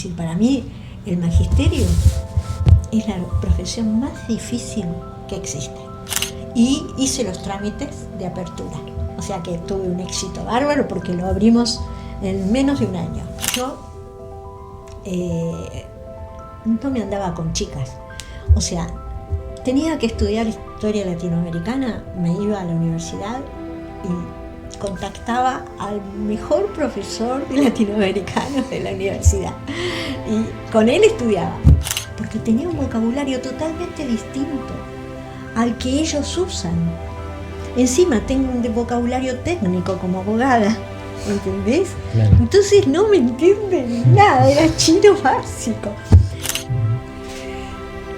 Para mí el magisterio es la profesión más difícil que existe. Y hice los trámites de apertura. O sea que tuve un éxito bárbaro porque lo abrimos en menos de un año. Yo no me andaba con chicas. O sea, tenía que estudiar historia latinoamericana, me iba a la universidad y contactaba al mejor profesor latinoamericano de la universidad. Y con él estudiaba, porque tenía un vocabulario totalmente distinto al que ellos usan. Encima tengo un vocabulario técnico como abogada, ¿entendés? Claro. Entonces no me entienden nada, era chino básico.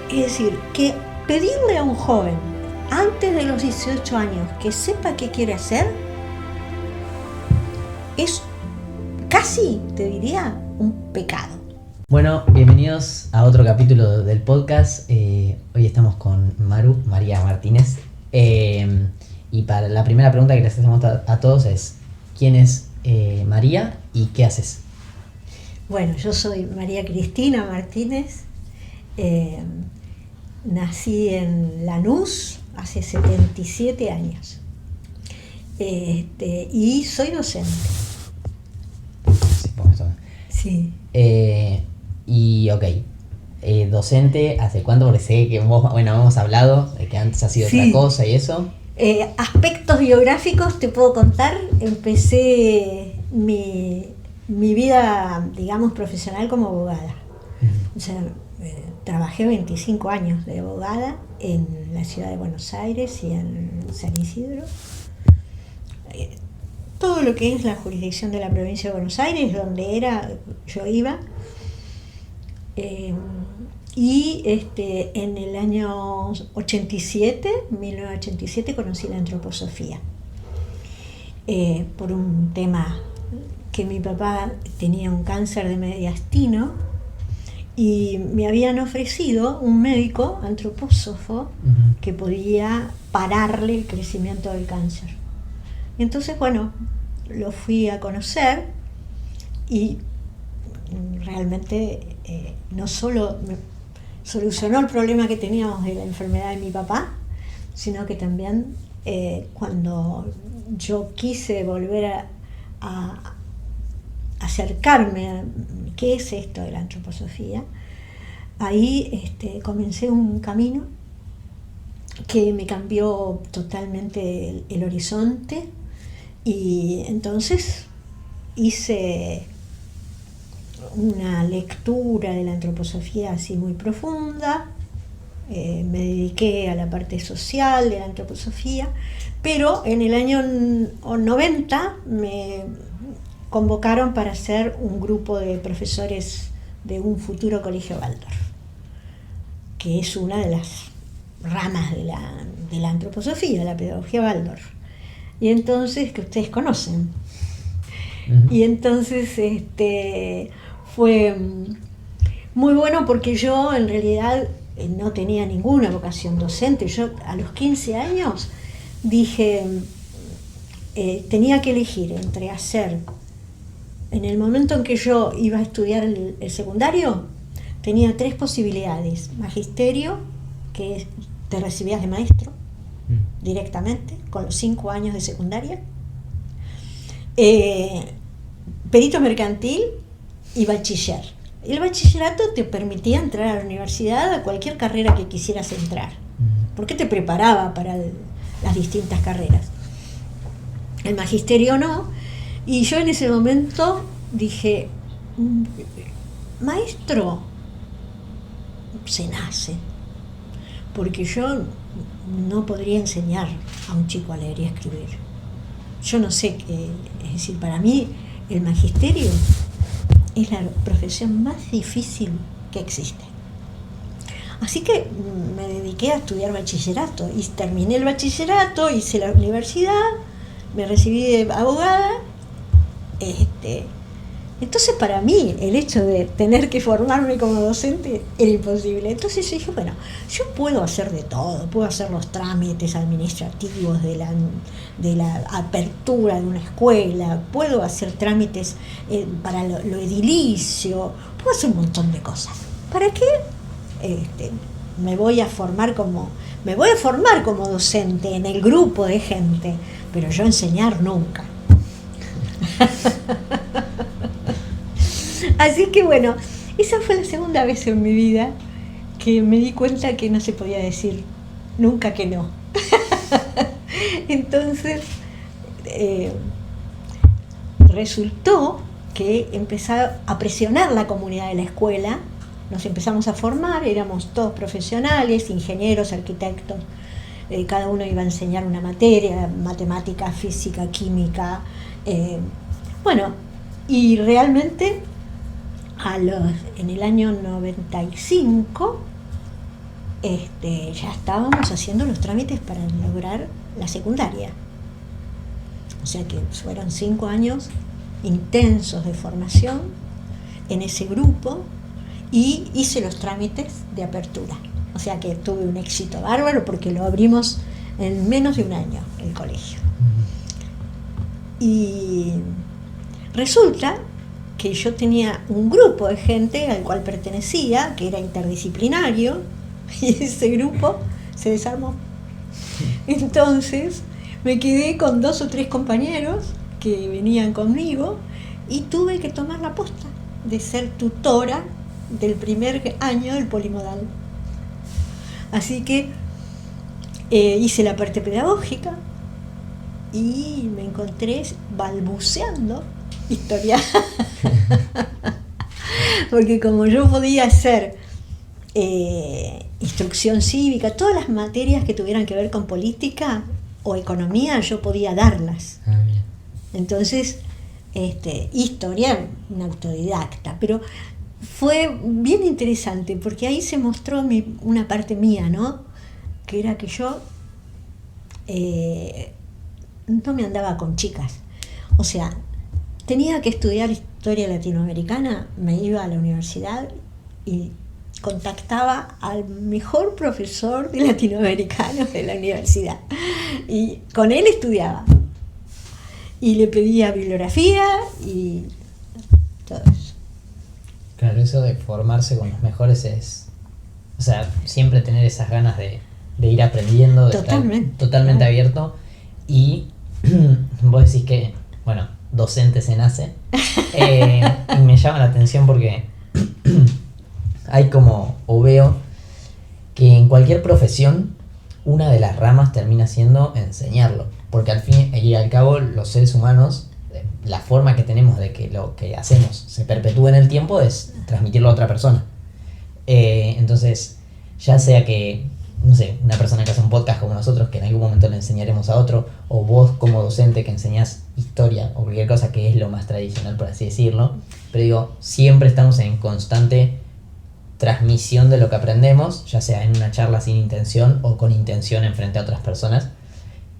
Es decir, que pedirle a un joven antes de los 18 años que sepa qué quiere hacer es casi, te diría, un pecado. Bueno, bienvenidos a otro capítulo del podcast. Hoy estamos con María Martínez. Y para la primera pregunta que les hacemos a todos es: ¿quién es María y qué haces? Bueno, yo soy María Cristina Martínez. Nací en Lanús hace 77 años. Y soy docente. Sí, por esto. Sí. Y ok, docente, ¿hace cuánto? Porque sé que vos, hemos hablado de que antes ha sido otra cosa y eso. Aspectos biográficos te puedo contar. Empecé mi vida, digamos, profesional como abogada. O sea, trabajé 25 años de abogada en la ciudad de Buenos Aires y en San Isidro. Todo lo que es la jurisdicción de la provincia de Buenos Aires, donde yo iba. En el año 1987, conocí la antroposofía. Por un tema que mi papá tenía un cáncer de mediastino y me habían ofrecido un médico antropósofo que podía pararle el crecimiento del cáncer. Entonces, bueno, lo fui a conocer y realmente no solo me solucionó el problema que teníamos de la enfermedad de mi papá, sino que también cuando yo quise volver a acercarme a qué es esto de la antroposofía, ahí comencé un camino que me cambió totalmente el horizonte. Y entonces hice una lectura de la antroposofía así muy profunda, me dediqué a la parte social de la antroposofía, pero en el año 90 me convocaron para ser un grupo de profesores de un futuro colegio Waldorf, que es una de las ramas de la antroposofía, la pedagogía Waldorf. Y entonces, que ustedes conocen. Uh-huh. Y entonces fue muy bueno porque yo en realidad no tenía ninguna vocación docente. Yo a los 15 años dije, tenía que elegir entre hacer, en el momento en que yo iba a estudiar el secundario, tenía 3 posibilidades: magisterio, que te recibías de maestro directamente, con los 5 años de secundaria, perito mercantil y bachiller. El bachillerato te permitía entrar a la universidad a cualquier carrera que quisieras entrar, porque te preparaba para las distintas carreras. El magisterio no, y yo en ese momento dije, maestro se nace, porque yo no podría enseñar a un chico a leer y a escribir. Yo no sé qué, es decir, para mí el magisterio es la profesión más difícil que existe. Así que me dediqué a estudiar bachillerato y terminé el bachillerato, hice la universidad, me recibí de abogada, Entonces para mí el hecho de tener que formarme como docente era imposible. Entonces yo dije, bueno, yo puedo hacer de todo, puedo hacer los trámites administrativos de la apertura de una escuela, puedo hacer trámites para lo edilicio, puedo hacer un montón de cosas. ¿Para qué? Me voy a formar como docente en el grupo de gente, pero yo enseñar nunca. Así que bueno, esa fue la segunda vez en mi vida que me di cuenta que no se podía decir nunca que no. Entonces resultó que empezó a presionar la comunidad de la escuela. Nos empezamos a formar, éramos todos profesionales, ingenieros, arquitectos, cada uno iba a enseñar una materia, matemática, física, química, y realmente en el año 95 ya estábamos haciendo los trámites para lograr la secundaria. O sea que fueron 5 años intensos de formación en ese grupo y hice los trámites de apertura. O sea que tuve un éxito bárbaro porque lo abrimos en menos de un año el colegio. Y resulta que yo tenía un grupo de gente al cual pertenecía, que era interdisciplinario, y ese grupo se desarmó. Entonces me quedé con 2 o 3 compañeros que venían conmigo y tuve que tomar la posta de ser tutora del primer año del polimodal. Así que hice la parte pedagógica y me encontré balbuceando historia. Porque como yo podía hacer instrucción cívica, todas las materias que tuvieran que ver con política o economía, yo podía darlas. Entonces, historia, una autodidacta, pero fue bien interesante porque ahí se mostró una parte mía, ¿no? Que era que yo no me andaba con chicas. O sea, tenía que estudiar historia latinoamericana, me iba a la universidad y contactaba al mejor profesor de latinoamericano de la universidad. Y con él estudiaba. Y le pedía bibliografía y todo eso. Claro, eso de formarse con los mejores es... O sea, siempre tener esas ganas de ir aprendiendo, de estar totalmente abierto. Y vos decís que, bueno, docente se nace. Y me llama la atención porque hay o veo que en cualquier profesión una de las ramas termina siendo enseñarlo. Porque al fin y al cabo los seres humanos, la forma que tenemos de que lo que hacemos se perpetúe en el tiempo es transmitirlo a otra persona. Entonces, ya sea que, no sé, una persona que hace un podcast como nosotros, que en algún momento le enseñaremos a otro, o vos como docente que enseñás historia o cualquier cosa que es lo más tradicional, por así decirlo, pero digo, siempre estamos en constante transmisión de lo que aprendemos, ya sea en una charla sin intención o con intención en frente a otras personas.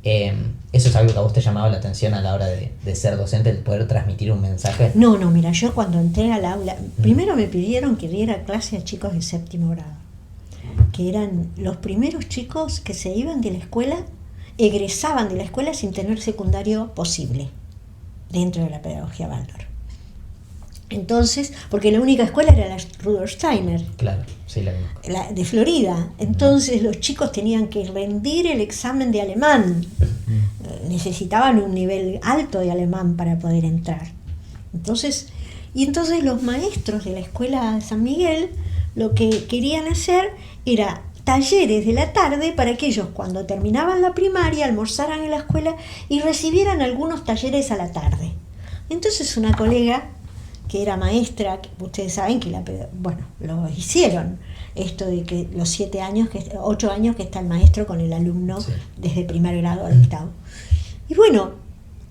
¿Eso es algo que a vos te llamaba la atención a la hora de ser docente, el poder transmitir un mensaje? No, mira, yo cuando entré al aula, primero me pidieron que diera clase a chicos de 7º grado, que eran los primeros chicos que se iban de la escuela, egresaban de la escuela sin tener secundario posible dentro de la pedagogía Waldorf. Entonces, porque la única escuela era la Rudolf Steiner. Claro, sí, la misma. La de Florida. Entonces los chicos tenían que rendir el examen de alemán. Necesitaban un nivel alto de alemán para poder entrar. Entonces los maestros de la escuela de San Miguel lo que querían hacer era talleres de la tarde para que ellos, cuando terminaban la primaria, almorzaran en la escuela y recibieran algunos talleres a la tarde. Entonces una colega que era maestra, que ustedes saben que lo hicieron, esto de que los 8 años que está el maestro con el alumno, sí, desde primer grado al octavo. Y bueno,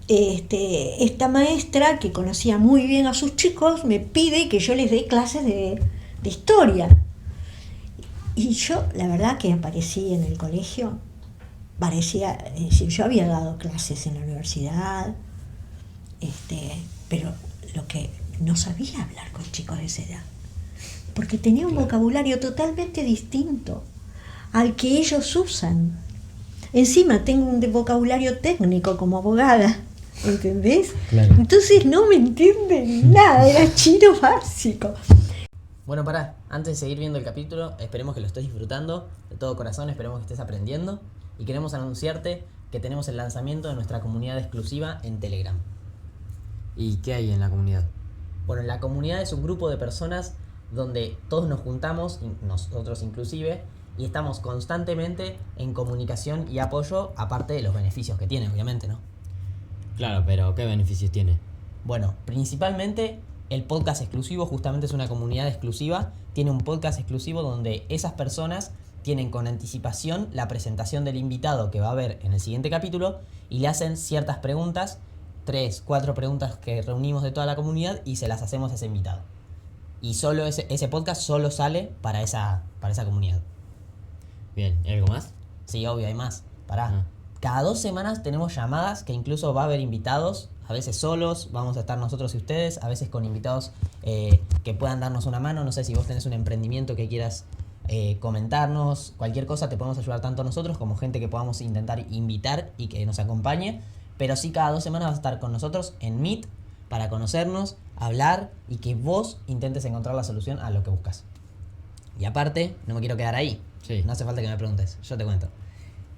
esta maestra que conocía muy bien a sus chicos me pide que yo les dé clases de historia. Y yo, la verdad que aparecí en el colegio, yo había dado clases en la universidad, pero lo que no sabía hablar con chicos de esa edad, porque tenía un vocabulario totalmente distinto al que ellos usan. Encima tengo un vocabulario técnico como abogada, ¿entendés? Claro. Entonces no me entienden nada, era chino básico. Bueno, antes de seguir viendo el capítulo, esperemos que lo estés disfrutando de todo corazón, esperemos que estés aprendiendo y queremos anunciarte que tenemos el lanzamiento de nuestra comunidad exclusiva en Telegram. ¿Y qué hay en la comunidad? Bueno, la comunidad es un grupo de personas donde todos nos juntamos, nosotros inclusive, y estamos constantemente en comunicación y apoyo, aparte de los beneficios que tiene, obviamente, ¿no? Claro, pero ¿qué beneficios tiene? Bueno, principalmente el podcast exclusivo justamente es una comunidad exclusiva, tiene un podcast exclusivo donde esas personas tienen con anticipación la presentación del invitado que va a haber en el siguiente capítulo y le hacen ciertas preguntas, 3, 4 preguntas que reunimos de toda la comunidad y se las hacemos a ese invitado. Y solo ese podcast solo sale para esa comunidad. Bien, ¿y algo más? Sí, obvio, hay más. Cada 2 semanas tenemos llamadas que incluso va a haber invitados, a veces solos, vamos a estar nosotros y ustedes, a veces con invitados que puedan darnos una mano. No sé si vos tenés un emprendimiento que quieras comentarnos, cualquier cosa te podemos ayudar tanto nosotros como gente que podamos intentar invitar y que nos acompañe. Pero sí, cada 2 semanas vas a estar con nosotros en Meet para conocernos, hablar y que vos intentes encontrar la solución a lo que buscas. Y aparte, no me quiero quedar ahí. Sí. No hace falta que me preguntes, yo te cuento.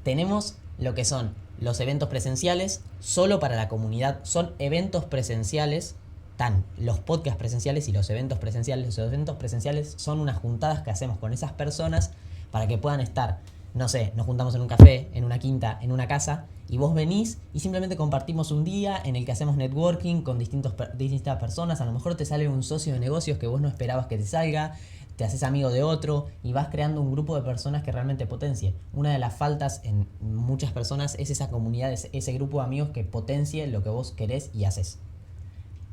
Tenemos lo que son los eventos presenciales solo para la comunidad. Son eventos presenciales, están los podcasts presenciales y los eventos presenciales. Los eventos presenciales son unas juntadas que hacemos con esas personas para que puedan estar, no sé, nos juntamos en un café, en una quinta, en una casa, y vos venís y simplemente compartimos un día en el que hacemos networking con distintas personas. A lo mejor te sale un socio de negocios que vos no esperabas que te salga, te haces amigo de otro y vas creando un grupo de personas que realmente potencie. Una de las faltas en muchas personas es esa comunidad, ese grupo de amigos que potencie lo que vos querés y haces.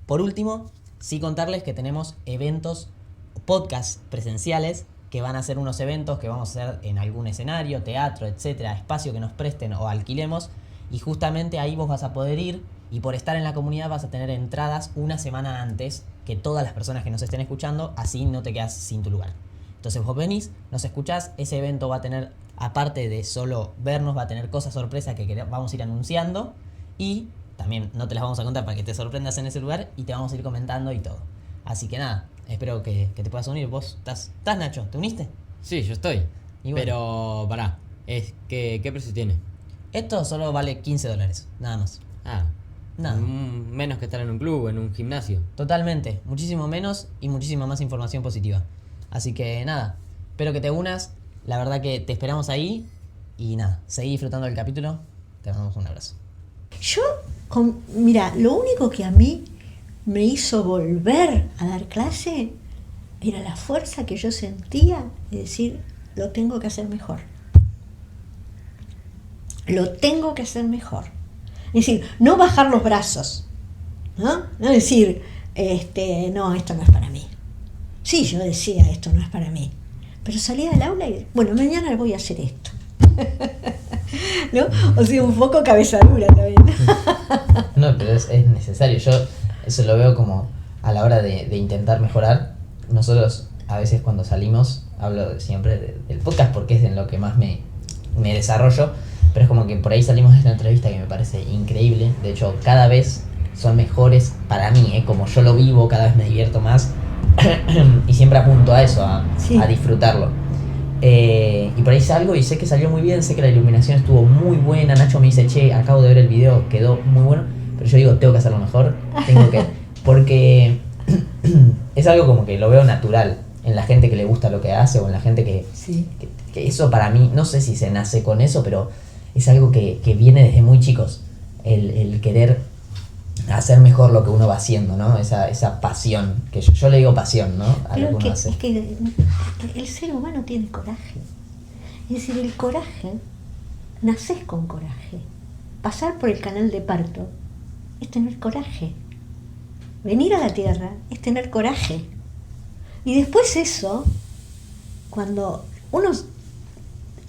Por último, sí contarles que tenemos eventos, podcasts presenciales, que van a ser unos eventos que vamos a hacer en algún escenario, teatro, etcétera, espacio que nos presten o alquilemos, y justamente ahí vos vas a poder ir y por estar en la comunidad vas a tener entradas una semana antes que todas las personas que nos estén escuchando, así no te quedas sin tu lugar. Entonces vos venís, nos escuchás, ese evento va a tener, aparte de solo vernos, va a tener cosas sorpresas que vamos a ir anunciando y también no te las vamos a contar para que te sorprendas en ese lugar y te vamos a ir comentando y todo. Así que nada, espero que te puedas unir. ¿Vos estás Nacho? ¿Te uniste? Sí, yo estoy. Y bueno. Pero, ¿qué precio tiene? Esto solo vale $15, nada más. Nada. Menos que estar en un club, en un gimnasio. Totalmente, muchísimo menos y muchísima más información positiva. Así que nada, espero que te unas. La verdad que te esperamos ahí. Y nada, seguí disfrutando del capítulo. Te mandamos un abrazo. Mira, lo único que a mí me hizo volver a dar clase era la fuerza que yo sentía de decir, lo tengo que hacer mejor. Lo tengo que hacer mejor. Es decir, no bajar los brazos, ¿no? No decir, no, esto no es para mí. Sí, yo decía, esto no es para mí. Pero salía del aula y, bueno, mañana voy a hacer esto. ¿No? O sea, un poco cabeza dura también. No, pero es necesario. Yo eso lo veo como a la hora de intentar mejorar. Nosotros a veces cuando salimos, hablo siempre del podcast porque es en lo que más me desarrollo, pero es como que por ahí salimos de esta entrevista que me parece increíble. De hecho, cada vez son mejores para mí, como yo lo vivo, cada vez me divierto más y siempre apunto a eso, a disfrutarlo. Y por ahí salgo y sé que salió muy bien, sé que la iluminación estuvo muy buena. Nacho me dice, che, acabo de ver el video, quedó muy bueno, pero yo digo, tengo que hacerlo mejor, porque es algo como que lo veo natural en la gente que le gusta lo que hace o en la gente que eso para mí, no sé si se nace con eso, pero es algo que viene desde muy chicos, el querer hacer mejor lo que uno va haciendo, ¿no? Esa pasión, que yo le digo pasión, ¿no? A lo que uno hace. Es que el ser humano tiene coraje. Es decir, el coraje, nacés con coraje. Pasar por el canal de parto es tener coraje. Venir a la tierra es tener coraje. Y después eso, cuando uno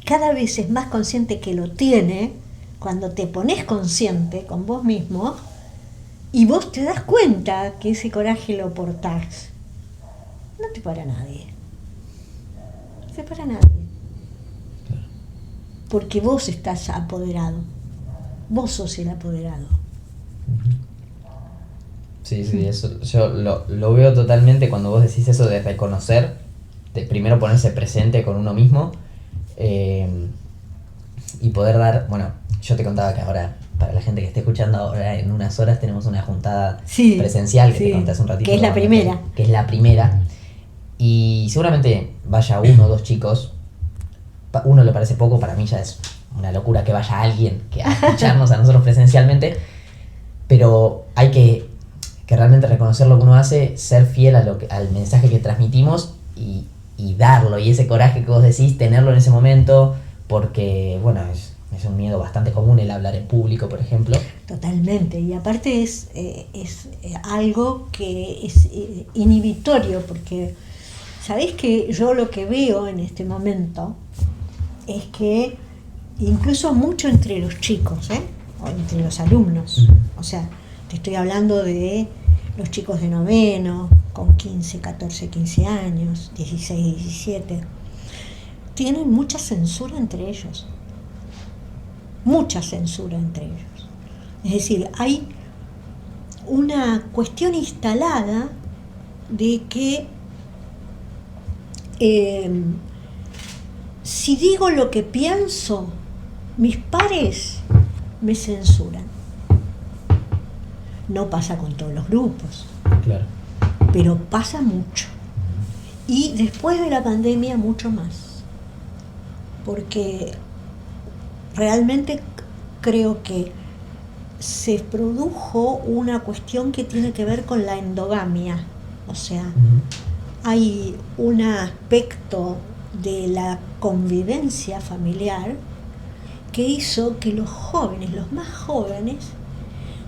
cada vez es más consciente que lo tiene, cuando te pones consciente con vos mismo, y vos te das cuenta que ese coraje lo portás, no te para nadie. No te para nadie. Porque vos estás apoderado. Vos sos el apoderado. Sí, eso yo lo veo totalmente cuando vos decís eso de reconocer, de primero ponerse presente con uno mismo, y poder dar, bueno, yo te contaba que ahora, para la gente que esté escuchando ahora, en unas horas tenemos una juntada presencial, que te conté hace un ratito. Que es la primera. Que es la primera. Y seguramente vaya uno o dos chicos. Uno le parece poco, para mí ya es una locura que vaya alguien que a escucharnos a nosotros presencialmente. Pero hay que realmente reconocer lo que uno hace, ser fiel al mensaje que transmitimos y darlo. Y ese coraje que vos decís, tenerlo en ese momento, porque, bueno, es un miedo bastante común el hablar en público, por ejemplo. Totalmente, y aparte es algo que es inhibitorio, porque sabés que yo lo que veo en este momento es que incluso mucho entre los chicos, o entre los alumnos, o sea, te estoy hablando de los chicos de noveno, con 15, 14, 15 años, 16, 17, tienen mucha censura entre ellos. Mucha censura entre ellos. Es decir, hay una cuestión instalada de que si digo lo que pienso, mis pares me censuran. No pasa con todos los grupos, Claro. pero pasa mucho. Y después de la pandemia mucho más. Porque realmente creo que se produjo una cuestión que tiene que ver con la endogamia. O sea, hay un aspecto de la convivencia familiar que hizo que los jóvenes, los más jóvenes,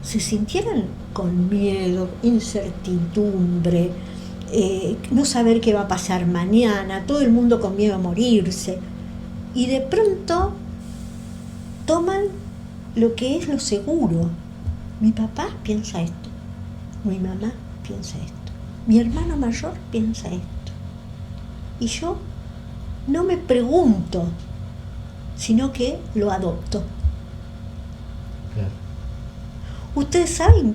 se sintieran con miedo, incertidumbre, no saber qué va a pasar mañana, todo el mundo con miedo a morirse. Y de pronto toman lo que es lo seguro. Mi papá piensa esto, mi mamá piensa esto, mi hermano mayor piensa esto. Y yo no me pregunto, sino que lo adopto. Claro. Ustedes saben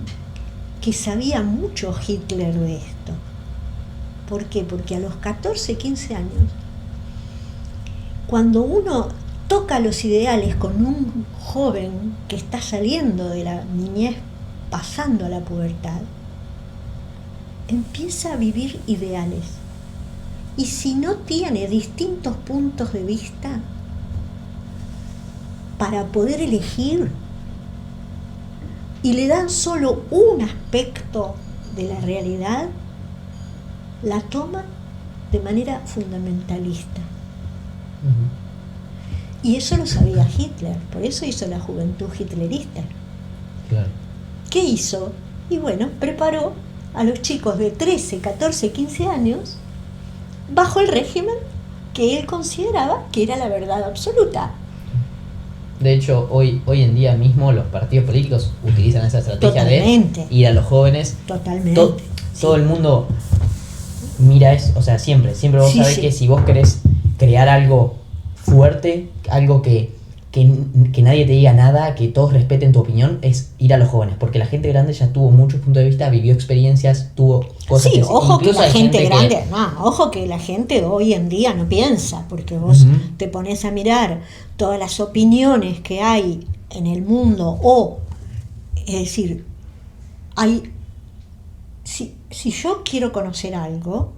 que sabía mucho Hitler de esto. ¿Por qué? Porque a los 14, 15 años, cuando uno toca los ideales con un joven que está saliendo de la niñez, pasando a la pubertad, empieza a vivir ideales. Y si no tiene distintos puntos de vista para poder elegir, y le dan solo un aspecto de la realidad, la toma de manera fundamentalista. Y eso lo sabía Hitler, por eso hizo la juventud hitlerista. Claro. ¿Qué hizo? Y bueno, preparó a los chicos de 13, 14, 15 años bajo el régimen que él consideraba que era la verdad absoluta. De hecho, hoy en día mismo los partidos políticos utilizan esa estrategia Totalmente. de ir a los jóvenes. Totalmente. Todo el mundo mira eso, o sea, siempre vos sabés que si vos querés crear algo fuerte, algo que nadie te diga nada, que todos respeten tu opinión, es ir a los jóvenes, porque la gente grande ya tuvo muchos puntos de vista, vivió experiencias, tuvo cosas. Sí, que ojo que incluso la hay gente grande, ojo que la gente hoy en día no piensa, porque vos te pones a mirar todas las opiniones que hay en el mundo, es decir, si yo quiero conocer algo,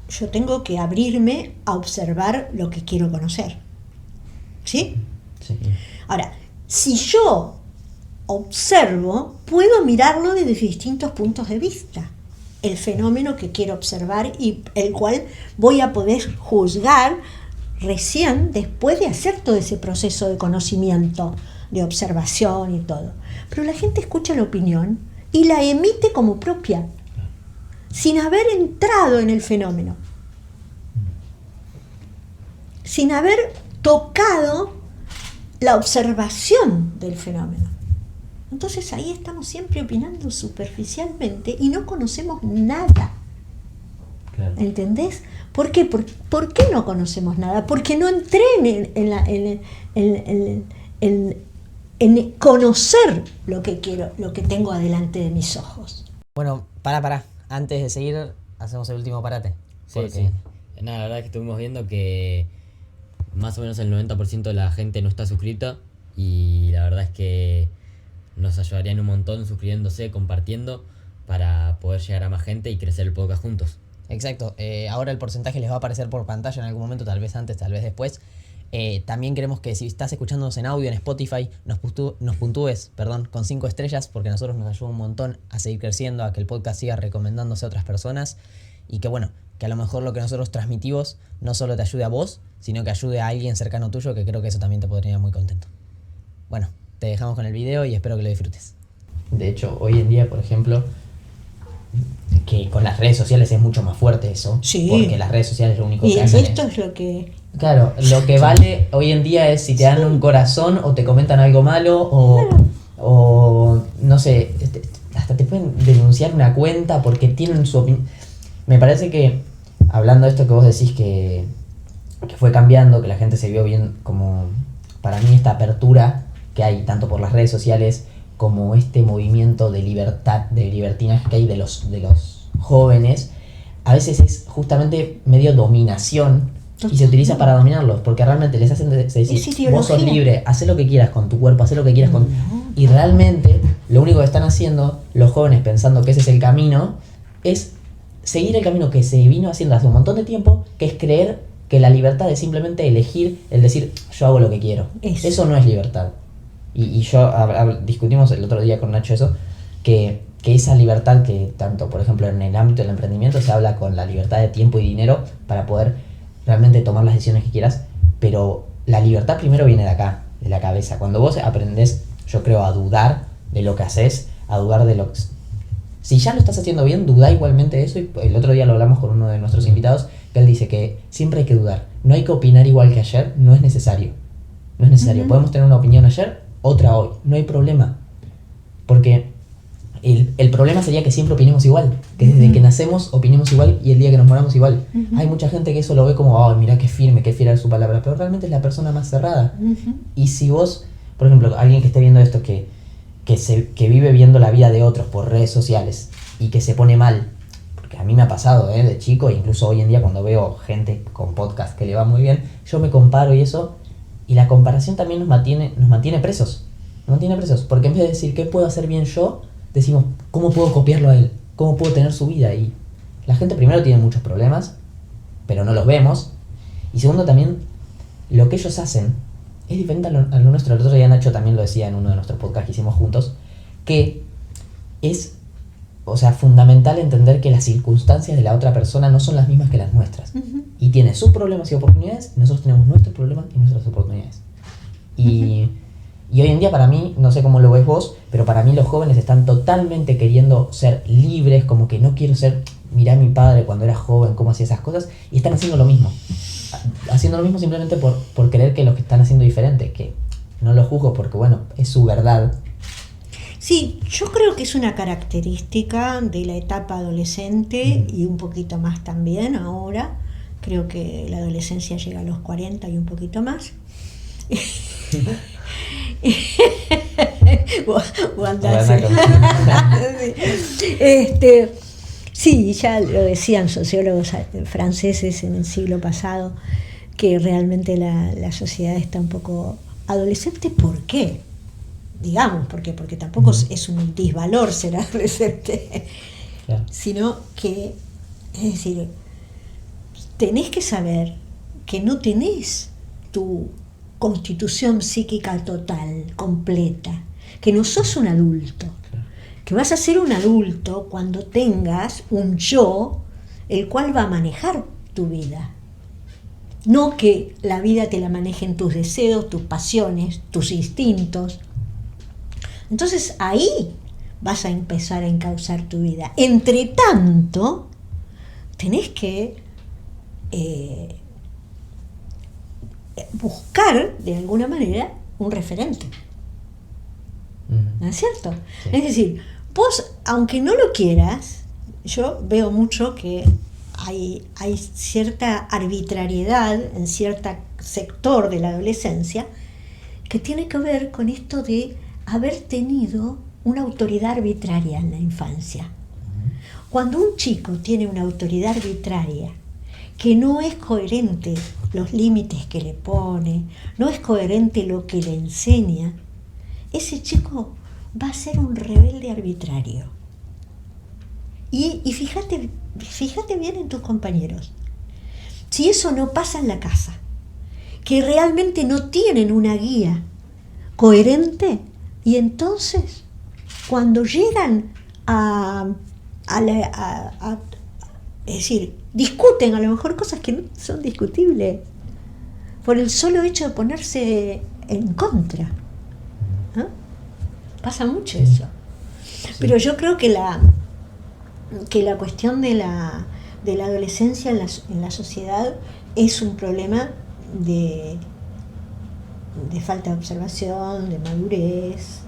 yo tengo que abrirme a observar lo que quiero conocer. ¿Sí? Sí. Ahora, si yo observo, puedo mirarlo desde distintos puntos de vista. El fenómeno que quiero observar y el cual voy a poder juzgar recién después de hacer todo ese proceso de conocimiento, de observación y todo. Pero la gente escucha la opinión y la emite como propia, sin haber entrado en el fenómeno, sin haber tocado la observación del fenómeno. Entonces ahí estamos siempre opinando superficialmente y no conocemos nada. Claro. ¿Entendés? ¿Por qué? ¿Por qué no conocemos nada? Porque no entré en conocer lo que quiero, lo que tengo adelante de mis ojos. Bueno, pará. Antes de seguir, hacemos el último parate. Sí. Nada, la verdad es que estuvimos viendo que más o menos el 90% de la gente no está suscrita y la verdad es que nos ayudarían un montón suscribiéndose, compartiendo para poder llegar a más gente y crecer el podcast juntos. Exacto. Ahora el porcentaje les va a aparecer por pantalla en algún momento, tal vez antes, tal vez después. También queremos que si estás escuchándonos en audio en Spotify, nos puntúes con 5 estrellas, porque a nosotros nos ayuda un montón a seguir creciendo, a que el podcast siga recomendándose a otras personas y que a lo mejor lo que nosotros transmitimos no solo te ayude a vos, sino que ayude a alguien cercano tuyo, que creo que eso también te podría muy contento. Bueno, te dejamos con el video y espero que lo disfrutes. De hecho, hoy en día, por ejemplo, que con las redes sociales es mucho más fuerte eso. Sí. Porque las redes sociales lo único Y que hacen esto es lo que... Claro, lo que vale hoy en día es si te dan un corazón o te comentan algo malo o no sé, hasta te pueden denunciar una cuenta porque tienen su opinión. Me parece que, hablando de esto que vos decís que fue cambiando, que la gente se vio bien, como para mí esta apertura que hay tanto por las redes sociales como este movimiento de libertad, de libertinaje que hay de los jóvenes, a veces es justamente medio dominación y se utiliza para dominarlos, porque realmente les hacen decir, vos sos libre, hacé lo que quieras con tu cuerpo, hacé lo que quieras con... Y realmente lo único que están haciendo los jóvenes, pensando que ese es el camino, es seguir el camino que se vino haciendo hace un montón de tiempo, que es creer que la libertad es simplemente elegir, el decir, yo hago lo que quiero. Eso no es libertad. Y yo discutimos el otro día con Nacho eso, que esa libertad que tanto, por ejemplo, en el ámbito del emprendimiento se habla con la libertad de tiempo y dinero para poder realmente tomar las decisiones que quieras, pero la libertad primero viene de acá, de la cabeza. Cuando vos aprendés, yo creo, a dudar de lo que haces, a dudar de lo que... Si ya lo estás haciendo bien, dudá igualmente de eso, y el otro día lo hablamos con uno de nuestros invitados, que él dice que siempre hay que dudar. No hay que opinar igual que ayer, no es necesario. No es necesario. Uh-huh. Podemos tener una opinión ayer, otra hoy. No hay problema. Porque el problema sería que siempre opinemos igual. Que desde que nacemos opinemos igual y el día que nos moramos igual. Uh-huh. Hay mucha gente que eso lo ve como, oh, mira qué firme, qué fiel a su palabra. Pero realmente es la persona más cerrada. Uh-huh. Y si vos, por ejemplo, alguien que esté viendo esto, que vive viendo la vida de otros por redes sociales y que se pone mal, porque a mí me ha pasado de chico, incluso hoy en día cuando veo gente con podcast que le va muy bien, yo me comparo y eso, y la comparación también nos mantiene presos, porque en vez de decir qué puedo hacer bien yo, decimos cómo puedo copiarlo a él, cómo puedo tener su vida. Y la gente primero tiene muchos problemas, pero no los vemos, y segundo también lo que ellos hacen es diferente a lo nuestro. El otro día Nacho también lo decía en uno de nuestros podcasts que hicimos juntos, que es, fundamental entender que las circunstancias de la otra persona no son las mismas que las nuestras. Uh-huh. Y tiene sus problemas y oportunidades, y nosotros tenemos nuestros problemas y nuestras oportunidades. Y hoy en día, para mí, no sé cómo lo ves vos, pero para mí los jóvenes están totalmente queriendo ser libres, como que no quiero ser, mirá a mi padre cuando era joven, cómo hacía esas cosas, y están haciendo lo mismo. Haciendo lo mismo simplemente por creer que lo que están haciendo es diferente, que no lo juzgo porque, bueno, es su verdad. Sí, yo creo que es una característica de la etapa adolescente y un poquito más también ahora. Creo que la adolescencia llega a los 40 y un poquito más. Sí, ya lo decían sociólogos franceses en el siglo pasado, que realmente la sociedad está un poco adolescente. ¿Por qué? Digamos, porque tampoco es un disvalor ser adolescente, sino que, es decir, tenés que saber que no tenés tu constitución psíquica total, completa, que no sos un adulto, que vas a ser un adulto cuando tengas un yo el cual va a manejar tu vida. No que la vida te la manejen tus deseos, tus pasiones, tus instintos. Entonces ahí vas a empezar a encauzar tu vida. Entre tanto, tenés que buscar de alguna manera un referente. ¿no es cierto? Sí. Es decir, vos, aunque no lo quieras, yo veo mucho que hay cierta arbitrariedad en cierto sector de la adolescencia que tiene que ver con esto de haber tenido una autoridad arbitraria en la infancia. Cuando un chico tiene una autoridad arbitraria que no es coherente los límites que le pone, no es coherente lo que le enseña, ese chico va a ser un rebelde arbitrario. Y fíjate bien en tus compañeros. Si eso no pasa en la casa, que realmente no tienen una guía coherente, y entonces cuando llegan es decir, discuten a lo mejor cosas que no son discutibles por el solo hecho de ponerse en contra. ¿No? Pasa mucho eso. Sí. Pero yo creo que la cuestión de la adolescencia en la sociedad es un problema de falta de observación, de madurez,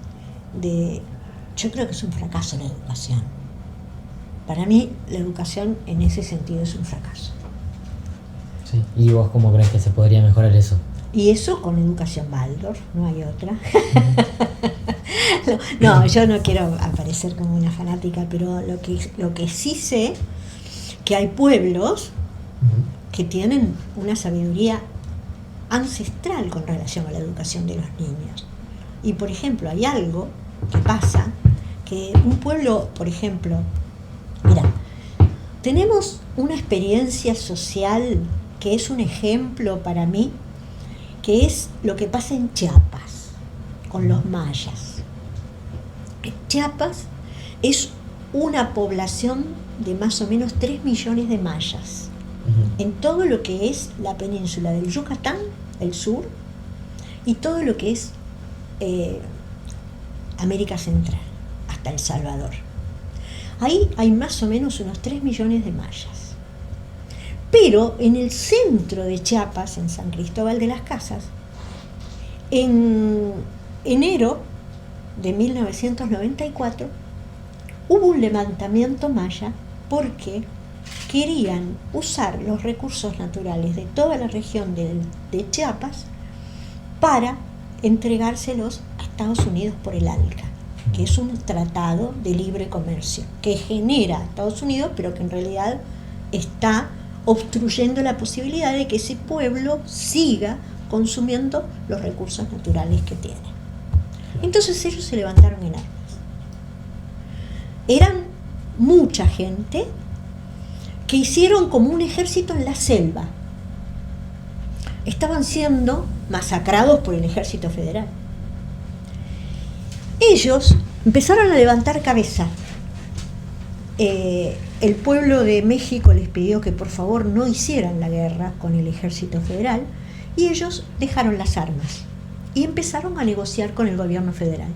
yo creo que es un fracaso la educación. Para mí la educación en ese sentido es un fracaso. Sí. ¿Y vos cómo crees que se podría mejorar eso? Y eso con educación Waldorf, no hay otra. No, yo no quiero aparecer como una fanática, pero lo que sí sé, que hay pueblos que tienen una sabiduría ancestral con relación a la educación de los niños. Y por ejemplo, hay algo que pasa, que un pueblo, por ejemplo, mira, tenemos una experiencia social que es un ejemplo para mí, que es lo que pasa en Chiapas, con los mayas. Chiapas es una población de más o menos 3 millones de mayas, en todo lo que es la península del Yucatán, el sur, y todo lo que es América Central, hasta El Salvador. Ahí hay más o menos unos 3 millones de mayas. Pero en el centro de Chiapas, en San Cristóbal de las Casas, en enero de 1994, hubo un levantamiento maya porque querían usar los recursos naturales de toda la región de Chiapas para entregárselos a Estados Unidos por el ALCA, que es un tratado de libre comercio que genera a Estados Unidos, pero que en realidad está obstruyendo la posibilidad de que ese pueblo siga consumiendo los recursos naturales que tiene. Entonces ellos se levantaron en armas. Eran mucha gente que hicieron como un ejército en la selva. Estaban siendo masacrados por el ejército federal. Ellos empezaron a levantar cabeza. El pueblo de México les pidió que por favor no hicieran la guerra con el ejército federal y ellos dejaron las armas y empezaron a negociar con el gobierno federal.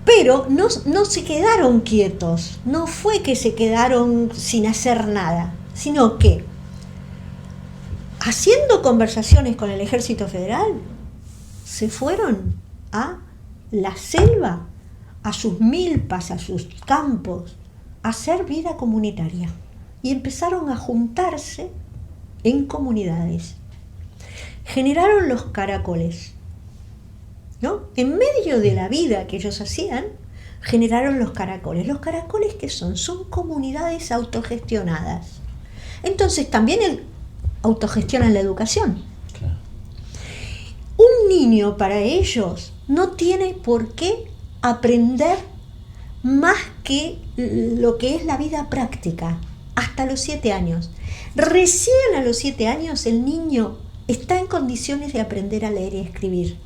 Pero no se quedaron quietos, no fue que se quedaron sin hacer nada, sino que haciendo conversaciones con el ejército federal, se fueron a la selva, a sus milpas, a sus campos, a hacer vida comunitaria. Y empezaron a juntarse en comunidades. Generaron los caracoles, ¿no? En medio de la vida que ellos hacían, generaron los caracoles. ¿Los caracoles qué son? Son comunidades autogestionadas. Entonces también autogestionan la educación. Claro. Un niño para ellos no tiene por qué aprender más que lo que es la vida práctica, hasta los 7 años. Recién a los 7 años el niño está en condiciones de aprender a leer y escribir.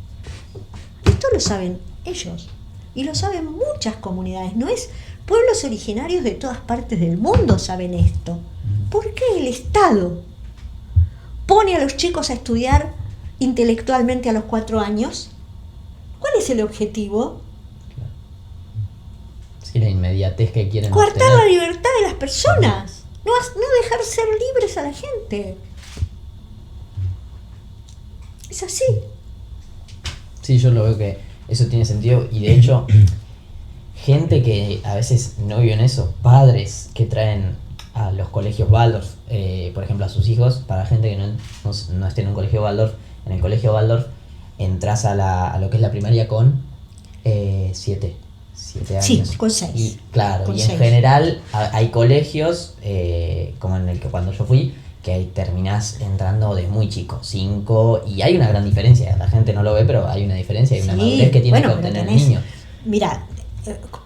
Esto lo saben ellos y lo saben muchas comunidades. No es pueblos originarios de todas partes del mundo saben esto. ¿Por qué el Estado pone a los chicos a estudiar intelectualmente a los 4 años? ¿Cuál es el objetivo? Sí, la inmediatez que quieren Coartar obtener. la libertad de las personas, no dejar ser libres a la gente. Es así. Sí, yo lo veo que eso tiene sentido. Y de hecho, gente que a veces no vive en eso, padres que traen a los colegios Waldorf, por ejemplo, a sus hijos, para gente que no esté en un colegio Waldorf, en el colegio Waldorf entras a lo que es la primaria con 7 años. Sí, con 6. Y claro, Con y en 6. general hay colegios, como en el que cuando yo fui, que ahí terminás entrando de muy chico, 5, y hay una gran diferencia, la gente no lo ve, pero hay una diferencia, hay una madurez que tiene que obtener el niño. Mira,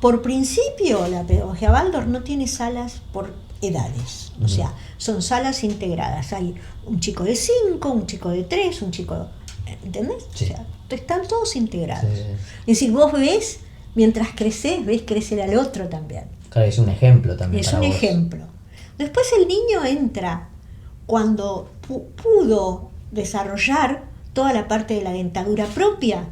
por principio la pedagogía Waldorf no tiene salas por edades, o sea, son salas integradas. Hay un chico de 5, un chico de 3, un chico, ¿entendés? Sí. O sea, están todos integrados. Sí. Es decir, vos ves, mientras creces, ves crecer al otro también. Claro, es un ejemplo también. Es para un vos. ejemplo. Después el niño entra cuando pudo desarrollar toda la parte de la dentadura propia.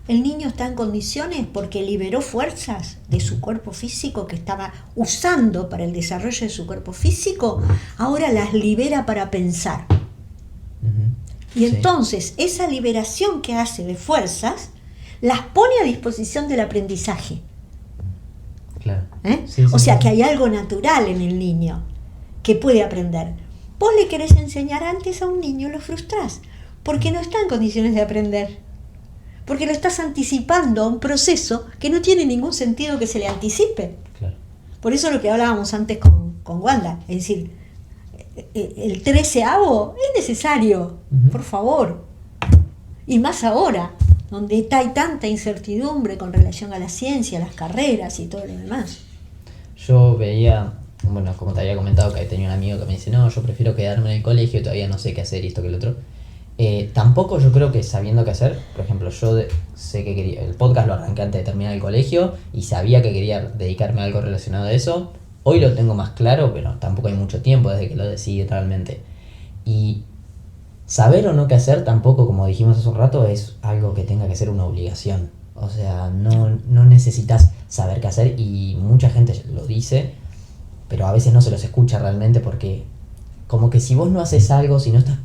El niño está en condiciones porque liberó fuerzas de su cuerpo físico que estaba usando para el desarrollo de su cuerpo físico, ahora las libera para pensar. Y entonces esa liberación que hace de fuerzas las pone a disposición del aprendizaje. Claro. O sea que hay algo natural en el niño que puede aprender. Vos le querés enseñar antes a un niño, lo frustrás, porque no está en condiciones de aprender. Porque lo estás anticipando a un proceso que no tiene ningún sentido que se le anticipe. Claro. Por eso lo que hablábamos antes con Wanda, es decir, el 13avo es necesario, por favor. Y más ahora, donde hay tanta incertidumbre con relación a la ciencia, las carreras y todo lo demás. Yo veía, bueno, como te había comentado, que tenía un amigo que me dice, no, yo prefiero quedarme en el colegio, todavía no sé qué hacer y esto que lo otro. Tampoco yo creo que sabiendo qué hacer, por ejemplo, yo sé que quería, el podcast lo arranqué antes de terminar el colegio y sabía que quería dedicarme a algo relacionado a eso. Hoy lo tengo más claro, pero tampoco hay mucho tiempo desde que lo decidí realmente. Y saber o no qué hacer tampoco, como dijimos hace un rato, es algo que tenga que ser una obligación. O sea, no necesitas saber qué hacer, y mucha gente lo dice, pero a veces no se los escucha realmente, porque como que si vos no haces algo, si no estás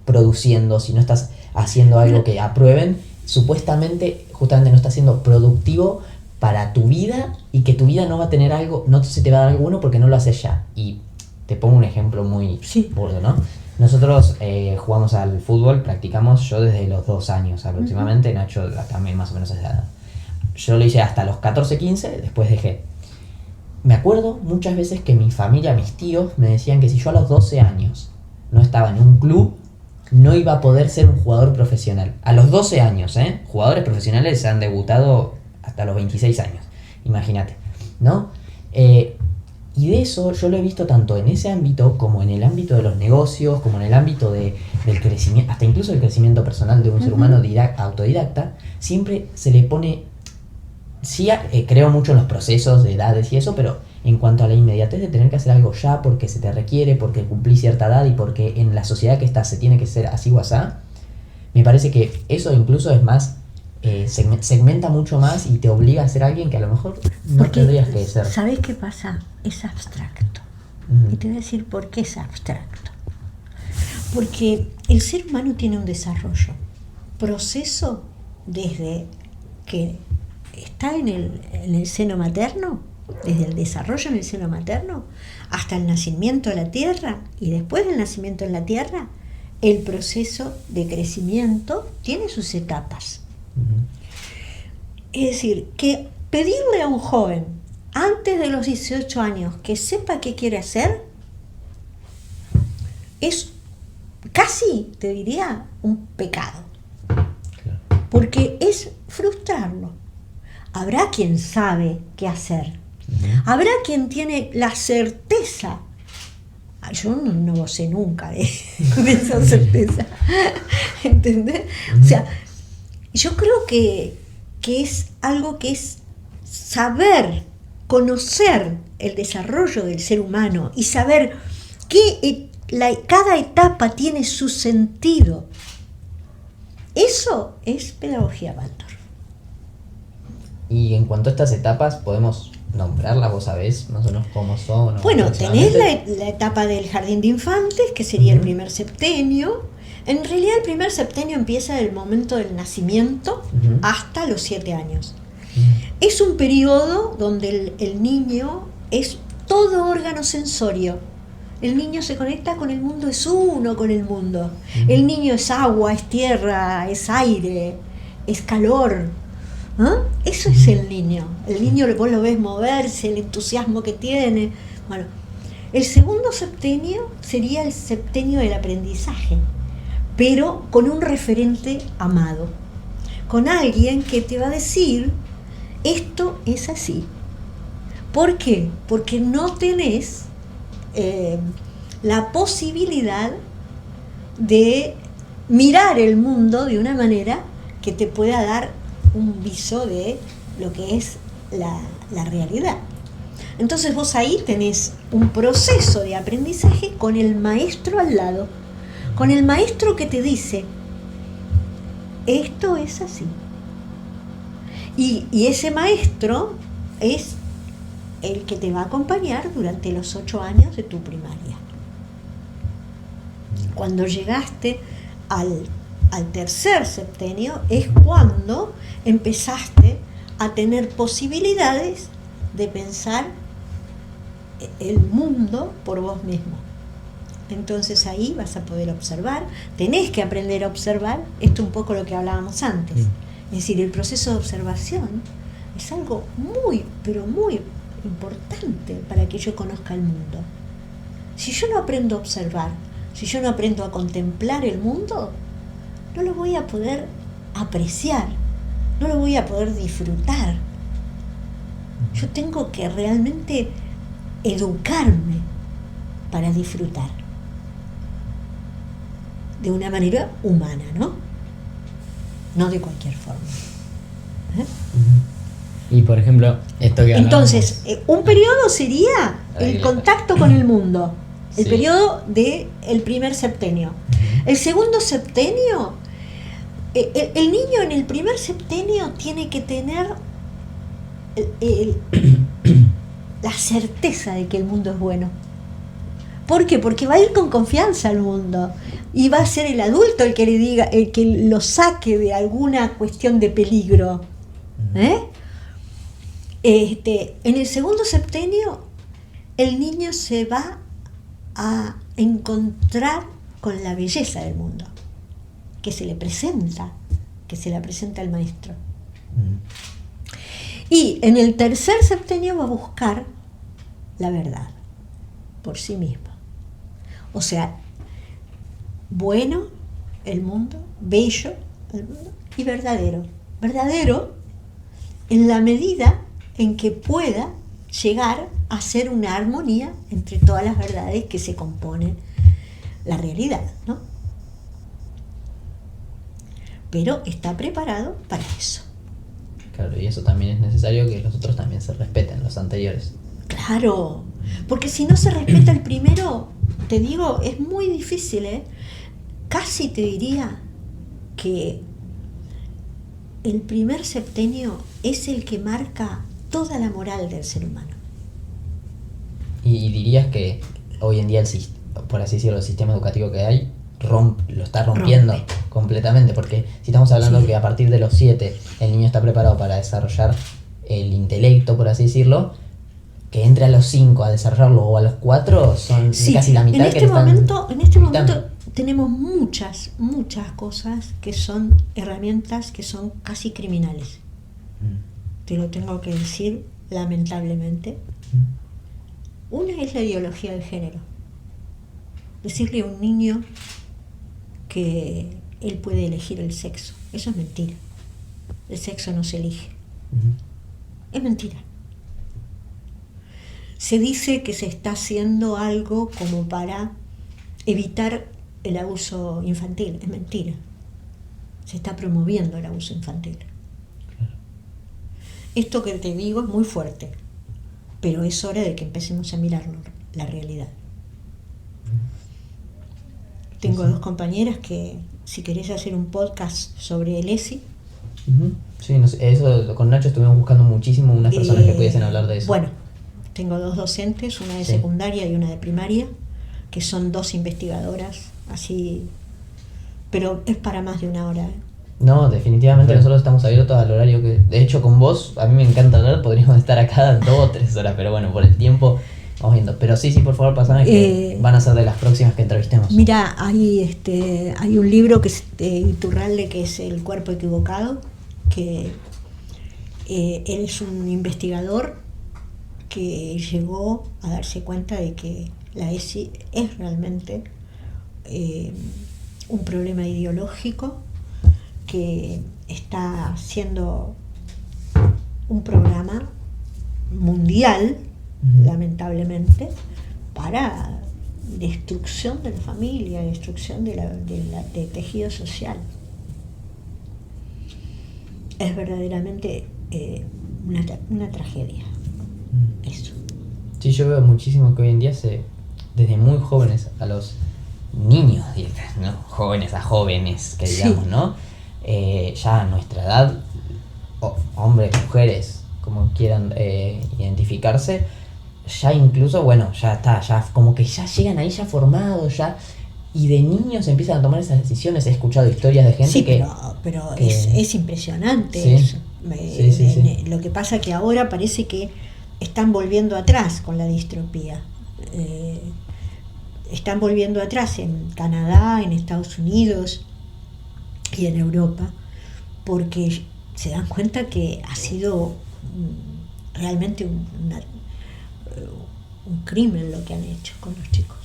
produciendo, si no estás haciendo algo que aprueben, supuestamente justamente no estás siendo productivo para tu vida, y que tu vida no va a tener algo, no se te va a dar algo bueno porque no lo haces ya. Y te pongo un ejemplo muy burdo, ¿no? Nosotros jugamos al fútbol, practicamos yo desde los 2 años aproximadamente, Nacho también más o menos a esa edad. Yo lo hice hasta los 14, 15, después dejé. Me acuerdo muchas veces que mi familia, mis tíos, me decían que si yo a los 12 años no estaba en un club, no iba a poder ser un jugador profesional. A los 12 años, jugadores profesionales han debutado hasta los 26 años, imagínate, ¿no? Y de eso yo lo he visto tanto en ese ámbito como en el ámbito de los negocios, como en el ámbito del crecimiento, hasta incluso el crecimiento personal de un ser humano autodidacta. Siempre se le pone, sí, creo mucho en los procesos de edades y eso, pero en cuanto a la inmediatez de tener que hacer algo ya porque se te requiere, porque cumplís cierta edad y porque en la sociedad que estás se tiene que ser así o asá, me parece que eso incluso es más, segmenta mucho más y te obliga a ser alguien que a lo mejor no porque, tendrías que ser. ¿Sabés qué pasa? Es abstracto. Y te voy a decir por qué es abstracto. Porque el ser humano tiene un desarrollo, proceso desde que está en el seno materno, desde el desarrollo en el seno materno hasta el nacimiento en la tierra, y después del nacimiento en la tierra, el proceso de crecimiento tiene sus etapas. Es decir, que pedirle a un joven antes de los 18 años que sepa qué quiere hacer es casi, te diría, un pecado. Claro. Porque es frustrarlo. Habrá quien sabe qué hacer. Habrá quien tiene la certeza. Yo no lo sé nunca de esa certeza. ¿Entendés? O sea, yo creo que es algo que es saber, conocer el desarrollo del ser humano y saber que cada etapa tiene su sentido. Eso es pedagogía Waldorf. Y en cuanto a estas etapas, podemos nombrarlas, vos sabés más o menos cómo son. Bueno, tenés la etapa del jardín de infantes, que sería el primer septenio. En realidad el primer septenio empieza del momento del nacimiento hasta los 7 años. Es un periodo donde el niño es todo órgano sensorio. El niño se conecta con el mundo, es uno con el mundo. El niño es agua, es tierra, es aire, es calor. Eso es el niño. El niño vos lo ves moverse, el entusiasmo que tiene. Bueno, el segundo septenio sería el septenio del aprendizaje, pero con un referente amado, con alguien que te va a decir, esto es así. ¿Por qué? Porque no tenés la posibilidad de mirar el mundo de una manera que te pueda dar un viso de lo que es la realidad. Entonces vos ahí tenés un proceso de aprendizaje con el maestro al lado, con el maestro que te dice, esto es así. Y ese maestro es el que te va a acompañar durante los 8 años de tu primaria. Cuando llegaste al tercer septenio es cuando empezaste a tener posibilidades de pensar el mundo por vos mismo. Entonces ahí vas a poder observar, tenés que aprender a observar, esto un poco lo que hablábamos antes. Es decir, el proceso de observación es algo muy, pero muy importante para que yo conozca el mundo. Si yo no aprendo a observar, si yo no aprendo a contemplar el mundo, no lo voy a poder apreciar, no lo voy a poder disfrutar. Yo tengo que realmente educarme para disfrutar de una manera humana, no de cualquier forma. Y por ejemplo, esto que entonces, un periodo sería el contacto con el mundo, el periodo del primer septenio. El segundo septenio, el niño en el primer septenio tiene que tener la certeza de que el mundo es bueno. ¿Por qué? Porque va a ir con confianza al mundo y va a ser el adulto el que le diga, el que lo saque de alguna cuestión de peligro. En el segundo septenio el niño se va a encontrar con la belleza del mundo que se le presenta el maestro. Y en el tercer septenio va a buscar la verdad por sí mismo. O sea, bueno el mundo, bello el mundo y verdadero. Verdadero en la medida en que pueda llegar a ser una armonía entre todas las verdades que se componen la realidad, Pero está preparado para eso. Claro, y eso también es necesario, que los otros también se respeten, los anteriores. Claro, porque si no se respeta el primero, te digo, es muy difícil, Casi te diría que el primer septenio es el que marca toda la moral del ser humano. Y dirías que hoy en día, por así decirlo, el sistema educativo que hay lo está rompiendo completamente, porque si estamos hablando que a partir de los 7 el niño está preparado para desarrollar el intelecto, por así decirlo, que entre a los 5 a desarrollarlo o a los 4 son casi la mitad. En este momento tenemos muchas cosas que son herramientas que son casi criminales. Te lo tengo que decir lamentablemente. Una es la ideología de género. Decirle a un niño que él puede elegir el sexo, eso es mentira. El sexo no se elige. Es mentira. Se dice que se está haciendo algo como para evitar el abuso infantil. Es mentira. Se está promoviendo el abuso infantil. Esto que te digo es muy fuerte, pero es hora de que empecemos a mirar la realidad. Tengo 2 compañeras que, si querés hacer un podcast sobre el ESI. Sí, no sé, eso con Nacho estuvimos buscando muchísimo unas personas que pudiesen hablar de eso. Bueno, tengo 2 docentes, una de secundaria y una de primaria, que son 2 investigadoras así pero es para más de una hora. No, definitivamente nosotros estamos abiertos al horario que... De hecho, con vos, a mí me encanta hablar, podríamos estar acá 2 o 3 horas, pero bueno, por el tiempo vamos viendo. Pero sí, por favor, pasame que van a ser de las próximas que entrevistemos. Mira, hay un libro que es de Iturralde, que es El cuerpo equivocado, que él es un investigador que llegó a darse cuenta de que la ESI es realmente un problema ideológico que está haciendo un programa mundial, lamentablemente, para destrucción de la familia, destrucción del tejido social. Es verdaderamente una tragedia. Eso. Sí, yo veo muchísimo que hoy en día desde muy jóvenes a los niños, ¿no? Jóvenes a jóvenes, que digamos, sí. ¿No? Ya a nuestra edad, hombres, mujeres, como quieran identificarse, ya incluso, bueno, ya está, ya como que ya llegan ahí ya formados, ya, y de niños empiezan a tomar esas decisiones. He escuchado historias de gente sí, que... pero es impresionante sí, eso. Sí. Lo que pasa que ahora parece que están volviendo atrás con la distropía. Están volviendo atrás en Canadá, en Estados Unidos y en Europa, porque se dan cuenta que ha sido realmente un crimen lo que han hecho con los chicos.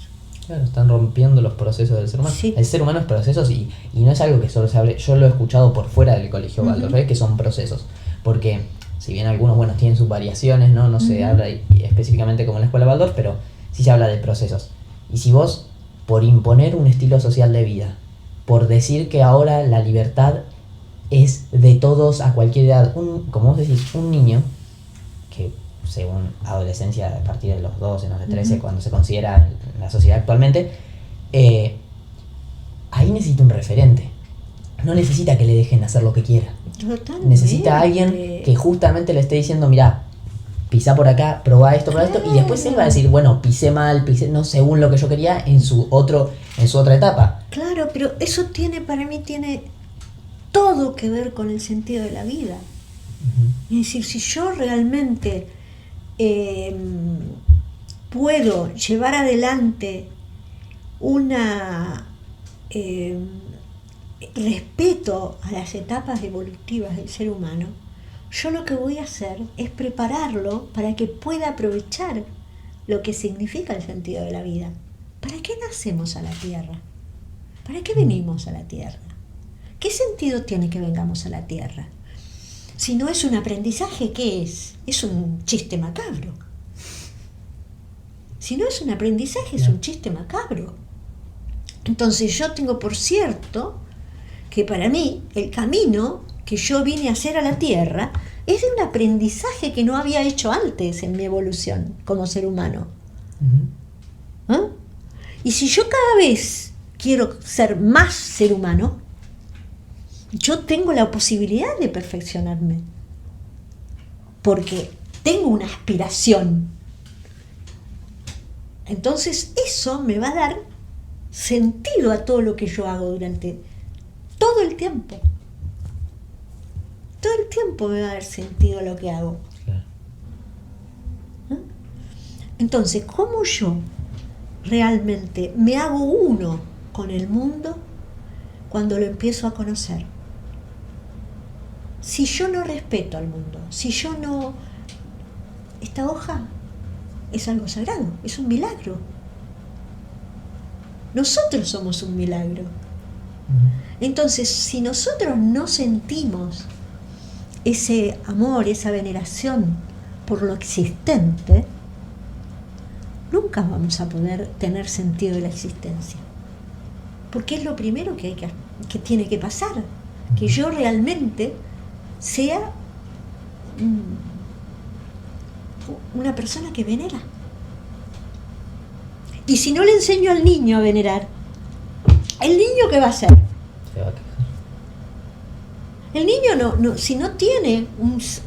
Claro, están rompiendo los procesos del ser humano. Sí. El ser humano es procesos y no es algo que solo se hable. Yo lo he escuchado por fuera del colegio Waldorf, que son procesos. Porque si bien algunos, bueno, tienen sus variaciones, no se habla específicamente como en la escuela Waldorf, pero sí se habla de procesos. Y si vos, por imponer un estilo social de vida, por decir que ahora la libertad es de todos a cualquier edad, como vos decís, un niño que según adolescencia a partir de los 12, no sé, 13, cuando se considera en la sociedad actualmente, ahí necesita un referente. No necesita que le dejen hacer lo que quiera. Totalmente. Necesita a alguien que justamente le esté diciendo, mirá, pisá por acá, probá esto, probá esto, y después él va a decir, bueno, pisé mal, no según lo que yo quería en su otra etapa. Claro, pero eso para mí tiene todo que ver con el sentido de la vida. Es decir, si yo realmente puedo llevar adelante respeto a las etapas evolutivas del ser humano, yo lo que voy a hacer es prepararlo para que pueda aprovechar lo que significa el sentido de la vida. ¿Para qué nacemos a la Tierra? ¿Para qué venimos a la Tierra? ¿Qué sentido tiene que vengamos a la Tierra? Si no es un aprendizaje, ¿qué es? Es un chiste macabro. Si no es un aprendizaje, es un chiste macabro. Entonces yo tengo por cierto que para mí el camino que yo vine a hacer a la Tierra es de un aprendizaje que no había hecho antes en mi evolución como ser humano. ¿Ah? Y si yo cada vez quiero ser más ser humano, yo tengo la posibilidad de perfeccionarme, porque tengo una aspiración. Entonces eso me va a dar sentido a todo lo que yo hago durante todo el tiempo. Todo el tiempo me va a dar sentido a lo que hago. ¿Ah? Entonces, ¿cómo yo realmente me hago uno con el mundo cuando lo empiezo a conocer? Si yo no respeto al mundo, si yo no... Esta hoja es algo sagrado, es un milagro. Nosotros somos un milagro. Entonces, si nosotros no sentimos ese amor, esa veneración por lo existente, nunca vamos a poder tener sentido de la existencia. Porque es lo primero que tiene que pasar, que yo realmente sea una persona que venera. Y si no le enseño al niño a venerar, ¿el niño qué va a hacer? Se va a quejar. El niño no, si no tiene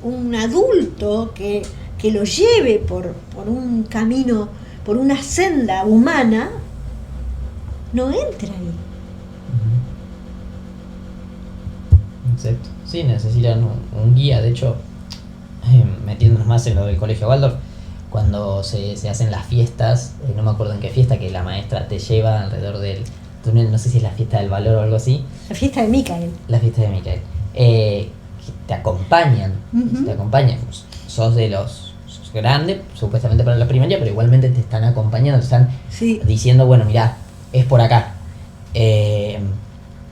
un adulto que lo lleve por un camino, por una senda humana, no entra ahí. Exacto. Sí, necesitan un guía. De hecho, metiéndonos más en lo del colegio Waldorf, cuando se hacen las fiestas, no me acuerdo en qué fiesta, que la maestra te lleva alrededor del túnel, no sé si es la fiesta del valor o algo así. La fiesta de Micael. La fiesta de Micael. Que te acompañan, te acompañan. Sos grande, supuestamente para la primaria, pero igualmente te están acompañando, te están diciendo, bueno, mirá, es por acá.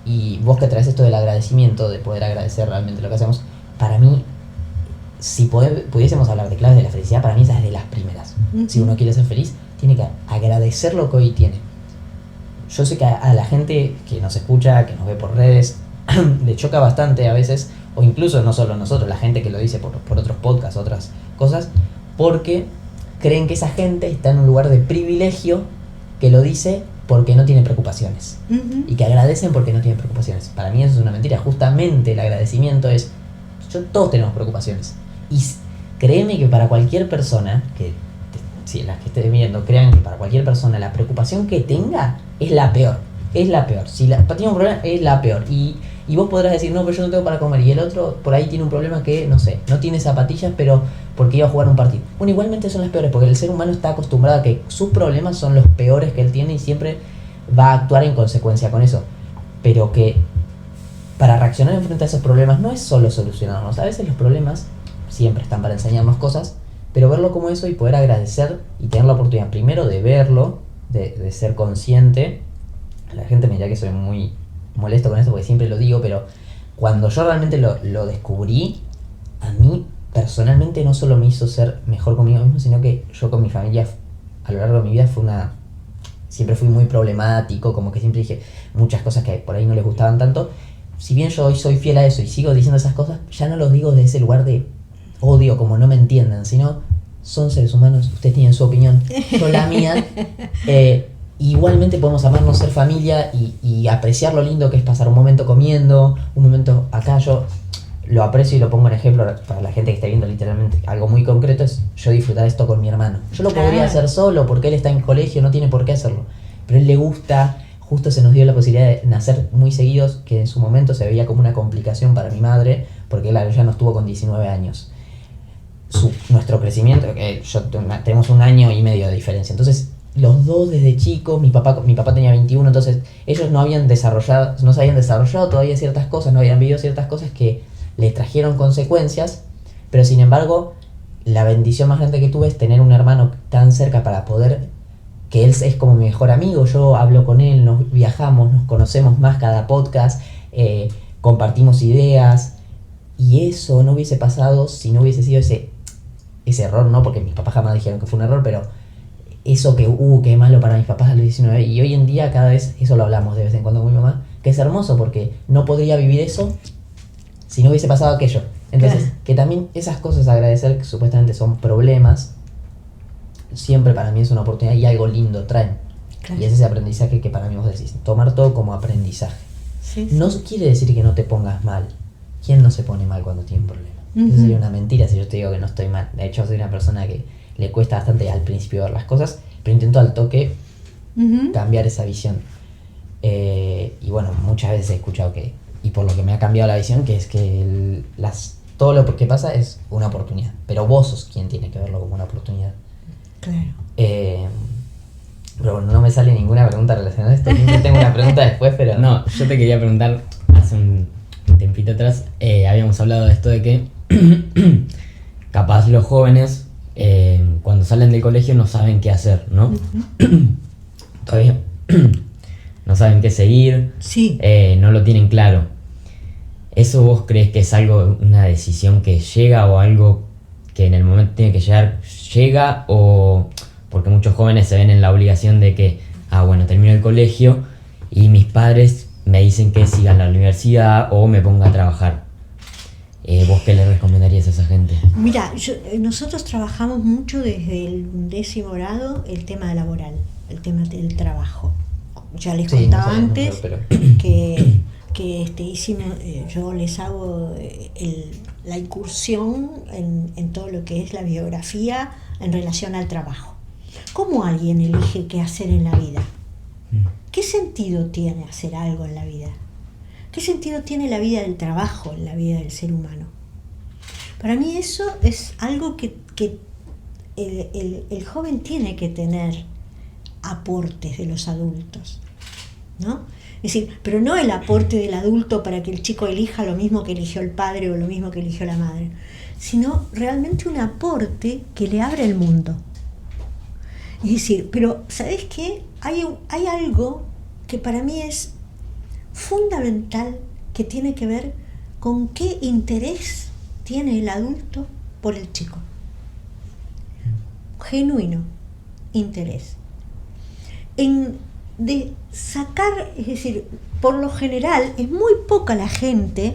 Y vos que traes esto del agradecimiento, de poder agradecer realmente lo que hacemos, para mí, si pudiésemos hablar de claves de la felicidad, para mí esa es de las primeras. Si uno quiere ser feliz, tiene que agradecer lo que hoy tiene. Yo sé que a la gente que nos escucha, que nos ve por redes, le choca bastante a veces, o incluso no solo nosotros, la gente que lo dice por otros podcasts, otras cosas, porque creen que esa gente está en un lugar de privilegio, que lo dice porque no tiene preocupaciones, y que agradecen porque no tienen preocupaciones. Para mí eso es una mentira. Justamente el agradecimiento es, todos tenemos preocupaciones, y créeme que para cualquier persona, que si las que esté viendo crean que para cualquier persona la preocupación que tenga es la peor. Si tiene un problema, es la peor. Y vos podrás decir, no, pero yo no tengo para comer. Y el otro por ahí tiene un problema que, no sé, no tiene zapatillas, pero porque iba a jugar un partido. Bueno, igualmente son las peores, porque el ser humano está acostumbrado a que sus problemas son los peores que él tiene y siempre va a actuar en consecuencia con eso. Pero que para reaccionar en frente a esos problemas no es solo solucionarlos. A veces los problemas siempre están para enseñarnos cosas, pero verlo como eso y poder agradecer y tener la oportunidad primero de verlo, de ser consciente. La gente me dirá que soy muy molesto con esto porque siempre lo digo, pero cuando yo realmente lo descubrí, a mí personalmente no solo me hizo ser mejor conmigo mismo, sino que yo con mi familia a lo largo de mi vida siempre fui muy problemático, como que siempre dije muchas cosas que por ahí no les gustaban tanto. Si bien yo hoy soy fiel a eso y sigo diciendo esas cosas, ya no los digo de ese lugar de odio, como no me entiendan, sino son seres humanos, ustedes tienen su opinión, yo la mía. Igualmente podemos amarnos, ser familia y apreciar lo lindo que es pasar un momento comiendo, un momento acá. Yo lo aprecio y lo pongo en ejemplo para la gente que está viendo literalmente algo muy concreto, es yo disfrutar esto con mi hermano. Yo lo podría hacer solo porque él está en colegio, no tiene por qué hacerlo, pero a él le gusta. Justo se nos dio la posibilidad de nacer muy seguidos, que en su momento se veía como una complicación para mi madre, porque claro, ella nos tuvo con 19 años. Nuestro crecimiento, tenemos 1 año y medio de diferencia, entonces los dos desde chicos, mi papá tenía 21, entonces ellos no se habían desarrollado todavía ciertas cosas, no habían vivido ciertas cosas que les trajeron consecuencias, pero sin embargo la bendición más grande que tuve es tener un hermano tan cerca para poder, que él es como mi mejor amigo. Yo hablo con él, nos viajamos, nos conocemos más cada podcast, compartimos ideas, y eso no hubiese pasado si no hubiese sido ese error, no porque mis papás jamás dijeron que fue un error, pero eso que qué malo para mis papás a los 19, y hoy en día cada vez eso lo hablamos de vez en cuando con mi mamá, que es hermoso porque no podría vivir eso si no hubiese pasado aquello. Entonces, que también esas cosas, agradecer, que supuestamente son problemas, siempre para mí es una oportunidad y algo lindo traen. Y es ese aprendizaje que para mí vos decís, tomar todo como aprendizaje. No quiere decir que no te pongas mal. ¿Quién no se pone mal cuando tiene un problema? Eso sería una mentira si yo te digo que no estoy mal. De hecho, soy una persona que le cuesta bastante al principio ver las cosas, pero intento al toque cambiar esa visión. Y bueno, muchas veces he escuchado que, y por lo que me ha cambiado la visión, que es que todo lo que pasa es una oportunidad, pero vos sos quien tiene que verlo como una oportunidad. Claro. Pero bueno, no me sale ninguna pregunta relacionada a esto. Siempre tengo una pregunta después, pero no. Yo te quería preguntar, hace un tempito atrás, habíamos hablado de esto de que capaz los jóvenes cuando salen del colegio no saben qué hacer, ¿no? Todavía no saben qué seguir, no lo tienen claro. ¿Eso vos crees que es una decisión que llega o algo que en el momento tiene que llegar, llega, o porque muchos jóvenes se ven en la obligación de que, bueno, termino el colegio y mis padres me dicen que siga en la universidad o me ponga a trabajar? ¿Vos qué le recomendarías a esa gente? Mira, nosotros trabajamos mucho desde el 10º grado el tema laboral, el tema del trabajo. Ya les contaba antes que hicimos, yo les hago la incursión en todo lo que es la biografía en relación al trabajo. ¿Cómo alguien elige qué hacer en la vida? ¿Qué sentido tiene hacer algo en la vida? ¿Qué sentido tiene la vida del trabajo en la vida del ser humano? Para mí eso es algo que el joven tiene que tener aportes de los adultos, ¿no? Es decir, pero no el aporte del adulto para que el chico elija lo mismo que eligió el padre o lo mismo que eligió la madre, sino realmente un aporte que le abre el mundo. Es decir, pero ¿sabes qué? Hay algo que para mí es fundamental, que tiene que ver con qué interés tiene el adulto por el chico. Genuino interés. De sacar, es decir, por lo general es muy poca la gente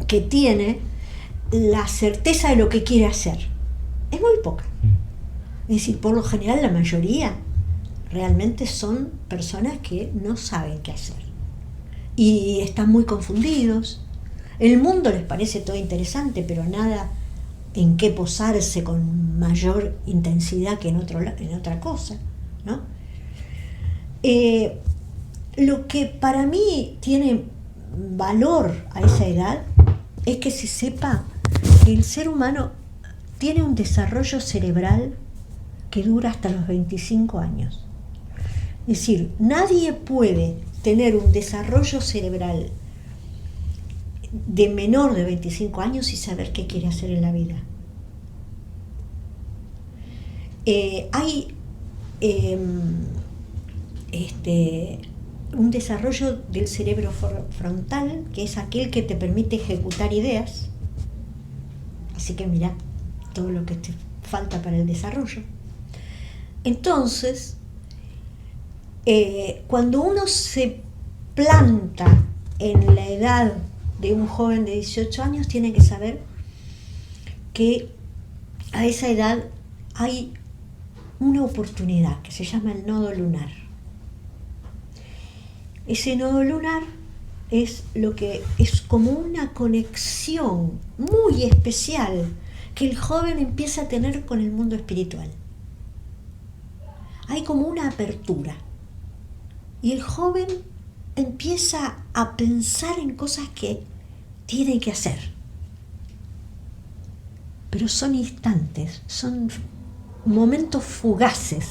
que tiene la certeza de lo que quiere hacer. Es muy poca. Es decir, por lo general la mayoría realmente son personas que no saben qué hacer y están muy confundidos. El mundo les parece todo interesante, pero nada en qué posarse con mayor intensidad que en otra cosa, ¿no? Lo que para mí tiene valor a esa edad es que se sepa que el ser humano tiene un desarrollo cerebral que dura hasta los 25 años. Es decir, nadie puede tener un desarrollo cerebral de menor de 25 años y saber qué quiere hacer en la vida. Hay un desarrollo del cerebro frontal, que es aquel que te permite ejecutar ideas. Así que mira todo lo que te falta para el desarrollo. Entonces, cuando uno se planta en la edad de un joven de 18 años, tiene que saber que a esa edad hay una oportunidad que se llama el nodo lunar. Ese nodo lunar es como una conexión muy especial que el joven empieza a tener con el mundo espiritual. Hay como una apertura y el joven empieza a pensar en cosas que tiene que hacer, pero son instantes, son momentos fugaces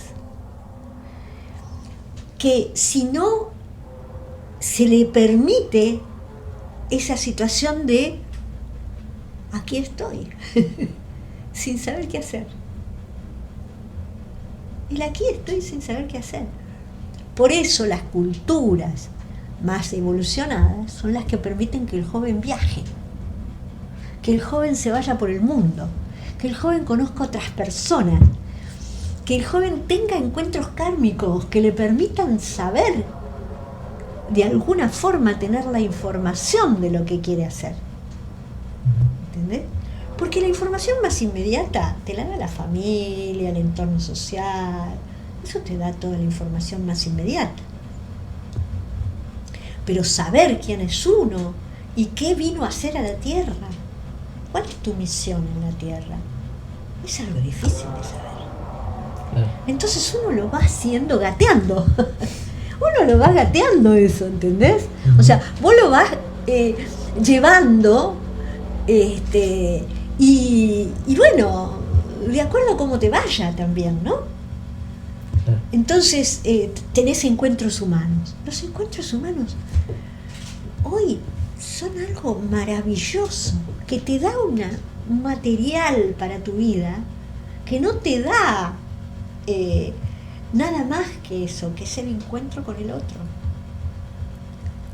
que si no se le permite esa situación de aquí estoy sin saber qué hacer, el aquí estoy sin saber qué hacer. Por eso las culturas más evolucionadas son las que permiten que el joven viaje, que el joven se vaya por el mundo, que el joven conozca otras personas, que el joven tenga encuentros kármicos que le permitan saber, de alguna forma, tener la información de lo que quiere hacer. ¿Entendés? Porque la información más inmediata te la da la familia, el entorno social, eso te da toda la información más inmediata. Pero saber quién es uno y qué vino a hacer a la Tierra, cuál es tu misión en la Tierra, es algo difícil de saber. Claro. Entonces uno lo va haciendo gateando. Uno lo va gateando eso, ¿entendés? O sea, vos lo vas llevando y bueno, de acuerdo a cómo te vaya también, ¿no? Entonces tenés encuentros humanos. Los encuentros humanos hoy son algo maravilloso, que te da un material para tu vida que no te da nada más que eso, que es el encuentro con el otro.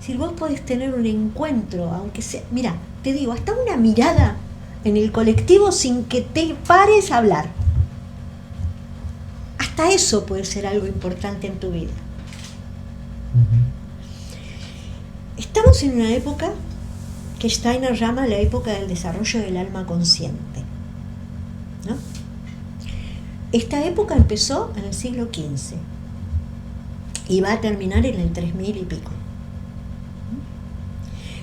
Si vos podés tener un encuentro, aunque sea, mira, te digo, hasta una mirada en el colectivo sin que te pares a hablar. Hasta eso puede ser algo importante en tu vida. Estamos en una época que Steiner llama la época del desarrollo del alma consciente, ¿no? Esta época empezó en el siglo XV y va a terminar en el 3000 y pico.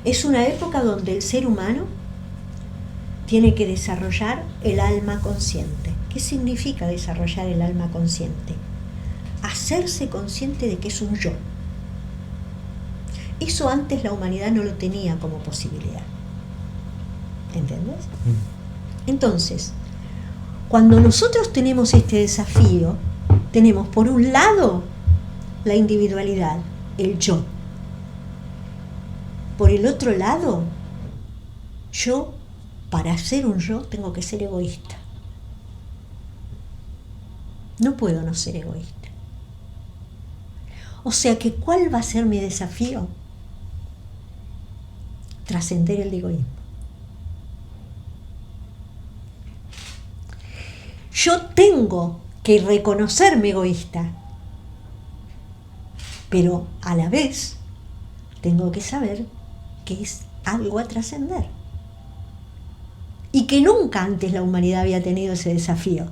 Es una época donde el ser humano tiene que desarrollar el alma consciente. ¿Qué significa desarrollar el alma consciente? Hacerse consciente de que es un yo. Eso antes la humanidad no lo tenía como posibilidad. ¿Entendés? Entonces, cuando nosotros tenemos este desafío, tenemos por un lado la individualidad, el yo. Por el otro lado, yo, para ser un yo, tengo que ser egoísta. No puedo no ser egoísta. O sea que, ¿cuál va a ser mi desafío? Trascender el egoísmo. Yo tengo que reconocerme egoísta, pero a la vez tengo que saber que es algo a trascender. Y que nunca antes la humanidad había tenido ese desafío.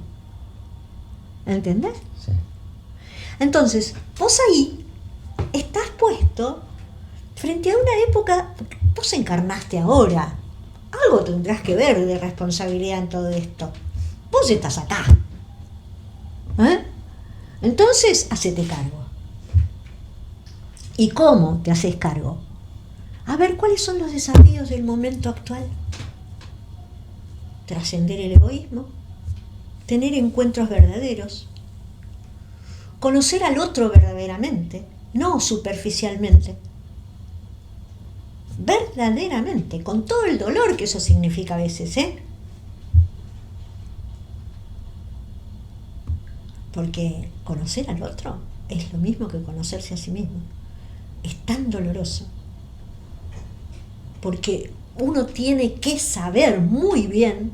¿Entendés? Sí. Entonces, vos ahí estás puesto frente a una época, vos encarnaste ahora. Algo tendrás que ver de responsabilidad en todo esto. Vos estás acá. Entonces, hacete cargo. ¿Y cómo te haces cargo? A ver, ¿cuáles son los desafíos del momento actual? Trascender el egoísmo, tener encuentros verdaderos, conocer al otro verdaderamente, no superficialmente, verdaderamente, con todo el dolor que eso significa a veces, Porque conocer al otro es lo mismo que conocerse a sí mismo. Es tan doloroso. Porque uno tiene que saber muy bien,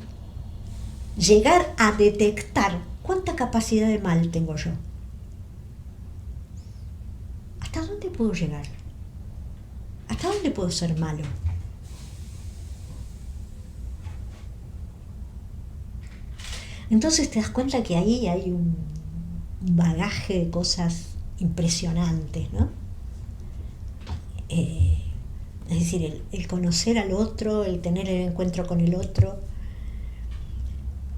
llegar a detectar cuánta capacidad de mal tengo yo. ¿Hasta dónde puedo llegar? ¿Hasta dónde puedo ser malo? Entonces te das cuenta que ahí hay un bagaje de cosas impresionantes, ¿no? Es decir, el conocer al otro, el tener el encuentro con el otro,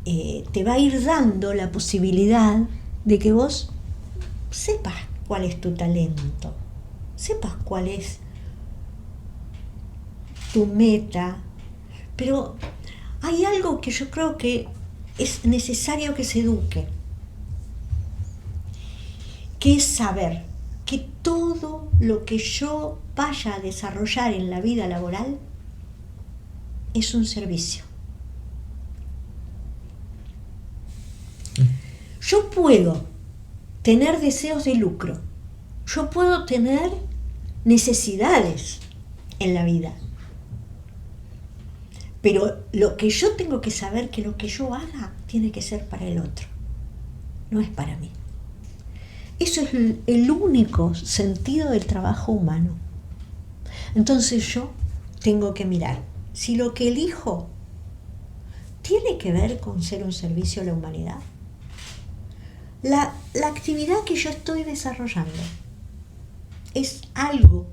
te va a ir dando la posibilidad de que vos sepas cuál es tu talento, sepas cuál es tu meta, pero hay algo que yo creo que es necesario que se eduque, que es saber que todo lo que yo vaya a desarrollar en la vida laboral es un servicio. Yo puedo tener deseos de lucro, yo puedo tener necesidades en la vida, pero lo que yo tengo que saber que lo que yo haga tiene que ser para el otro, no es para mí. Eso es el único sentido del trabajo humano. Entonces yo tengo que mirar si lo que elijo tiene que ver con ser un servicio a la humanidad. La actividad que yo estoy desarrollando es algo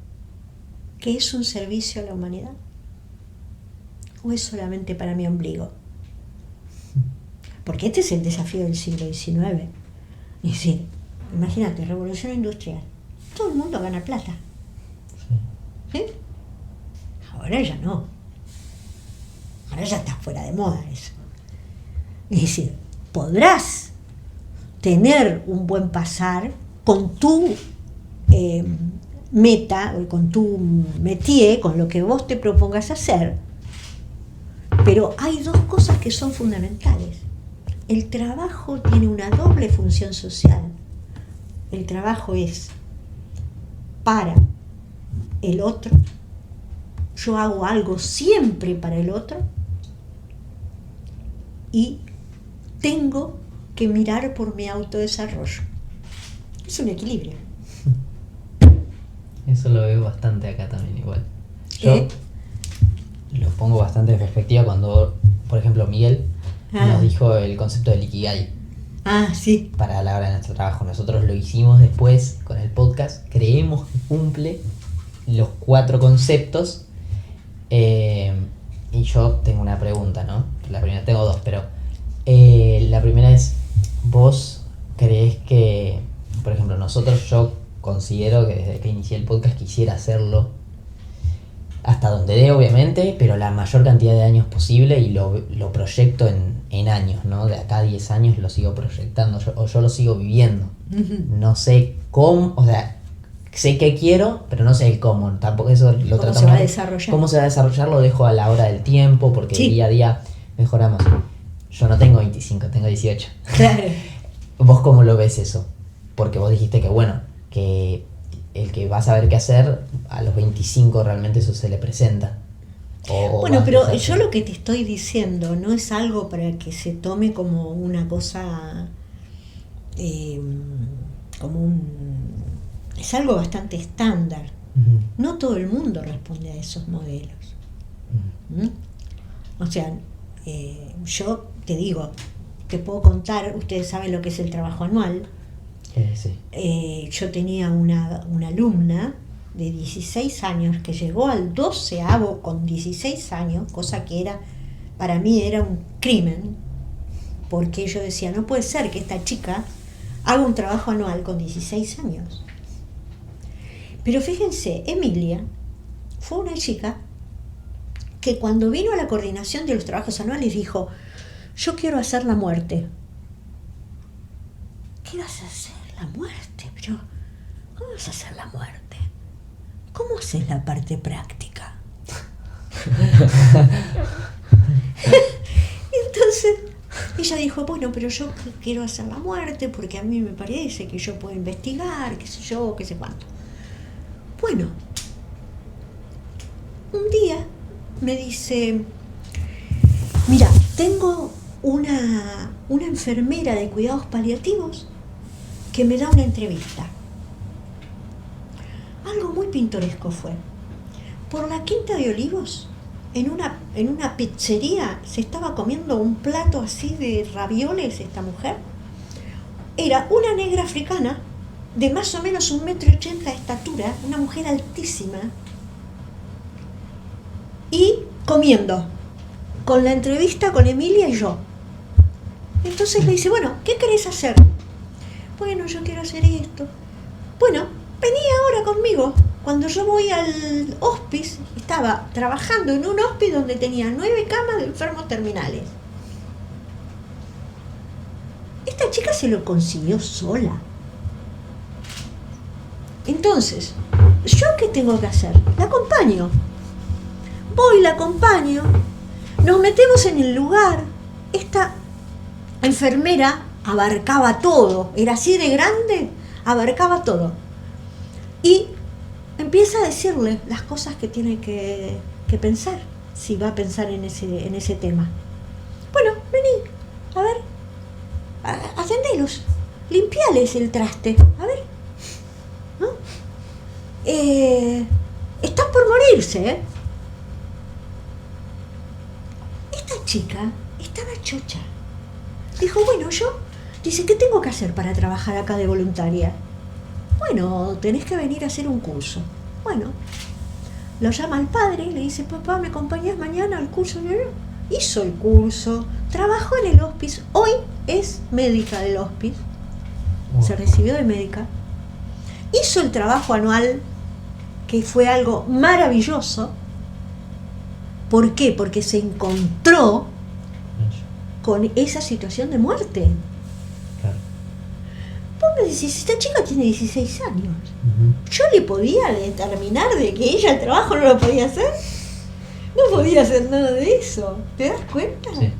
que es un servicio a la humanidad, o es solamente para mi ombligo. Porque este es el desafío del siglo XIX. Es decir, imagínate, revolución industrial. Todo el mundo gana plata. ¿Sí? Ahora ya no. Ahora ya está fuera de moda eso. Es decir, podrás tener un buen pasar con tu meta, con tu métier, con lo que vos te propongas hacer. Pero hay dos cosas que son fundamentales. El trabajo tiene una doble función social. El trabajo es para el otro. Yo hago algo siempre para el otro. Y tengo que mirar por mi autodesarrollo. Es un equilibrio. Eso lo veo bastante acá también igual. Yo lo pongo bastante en perspectiva cuando, por ejemplo, Miguel nos dijo el concepto del Ikigai. Ah, sí. Para la hora de nuestro trabajo. Nosotros lo hicimos después con el podcast. Creemos que cumple los 4 conceptos. Y yo tengo una pregunta, ¿no? La primera, tengo 2, pero la primera es, ¿vos creés que, por ejemplo, yo considero que desde que inicié el podcast quisiera hacerlo hasta donde dé, obviamente, pero la mayor cantidad de años posible y lo proyecto en años, ¿no? De acá a 10 años lo sigo proyectando, yo lo sigo viviendo. No sé cómo, o sea, sé qué quiero, pero no sé el cómo. Tampoco eso lo ¿Cómo tratamos. se va a desarrollar? Cómo se va a desarrollar lo dejo a la hora del tiempo, porque Sí. día a día mejoramos. Yo no tengo 25, tengo 18. Claro. ¿Vos cómo lo ves eso? Porque vos dijiste que bueno, que el que va a saber qué hacer, a los 25 realmente eso se le presenta. Bueno, pero yo yo lo que te estoy diciendo no es algo para que se tome como una cosa, como un... Es algo bastante estándar. No todo el mundo responde a esos modelos. ¿Mm? O sea, yo te digo, te puedo contar, ustedes saben lo que es el trabajo anual. Sí. Yo tenía una alumna de 16 años que llegó al 12avo con 16 años, cosa que era, para mí era un crimen, porque yo decía, no puede ser que esta chica haga un trabajo anual con 16 años. Pero fíjense, Emilia fue una chica que cuando vino a la coordinación de los trabajos anuales dijo, yo quiero hacer la muerte. ¿Qué vas a hacer? La muerte, pero ¿cómo vas a hacer la muerte? ¿Cómo haces la parte práctica? Entonces ella dijo, bueno, pero yo quiero hacer la muerte porque a mí me parece que yo puedo investigar, qué sé yo, qué sé cuánto. Bueno, un día me dice, mira, tengo una enfermera de cuidados paliativos que me da una entrevista. Algo muy pintoresco fue. Por la Quinta de Olivos, en una pizzería, se estaba comiendo un plato así de ravioles esta mujer. Era una negra africana de más o menos 1,80 m de estatura, una mujer altísima, y comiendo, con la entrevista con Emilia y yo. Entonces le dice, bueno, ¿qué querés hacer? Bueno, yo quiero hacer esto. Bueno, vení ahora conmigo. Cuando yo voy al hospice, estaba trabajando en un hospice donde tenía 9 camas de enfermos terminales. Esta chica se lo consiguió sola. Entonces, ¿yo qué tengo que hacer? La acompaño. Voy, la acompaño. Nos metemos en el lugar. Esta enfermera abarcaba todo, era así de grande, abarcaba todo. Y empieza a decirle las cosas que tiene que pensar, si va a pensar en ese tema. Bueno, vení, a ver, atendelos, limpiales el traste, a ver, ¿no? Están por morirse, ¿eh? Esta chica estaba chocha. Dijo, bueno, dice, ¿qué tengo que hacer para trabajar acá de voluntaria? Bueno, tenés que venir a hacer un curso. Bueno, lo llama al padre y le dice, papá, ¿me acompañás mañana al curso? Hizo el curso, trabajó en el hospice, hoy es médica del hospice, se recibió de médica, hizo el trabajo anual, que fue algo maravilloso. ¿Por qué? Porque se encontró con esa situación de muerte. Claro. Vos me decís, esta chica tiene 16 años. Yo le podía determinar de que ella el trabajo no lo podía hacer. No podía hacer nada de eso. ¿Te das cuenta? Sí.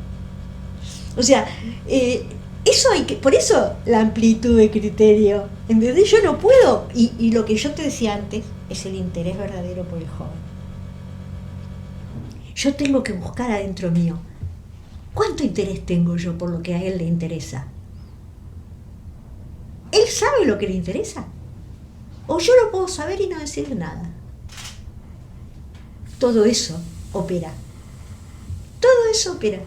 O sea, eso hay que, por eso la amplitud de criterio. ¿Entendés? Yo no puedo, y lo que yo te decía antes, es el interés verdadero por el joven. Yo tengo que buscar adentro mío. ¿Cuánto interés tengo yo por lo que a él le interesa? ¿Él sabe lo que le interesa? ¿O yo lo puedo saber y no decirle nada? Todo eso opera. Todo eso opera.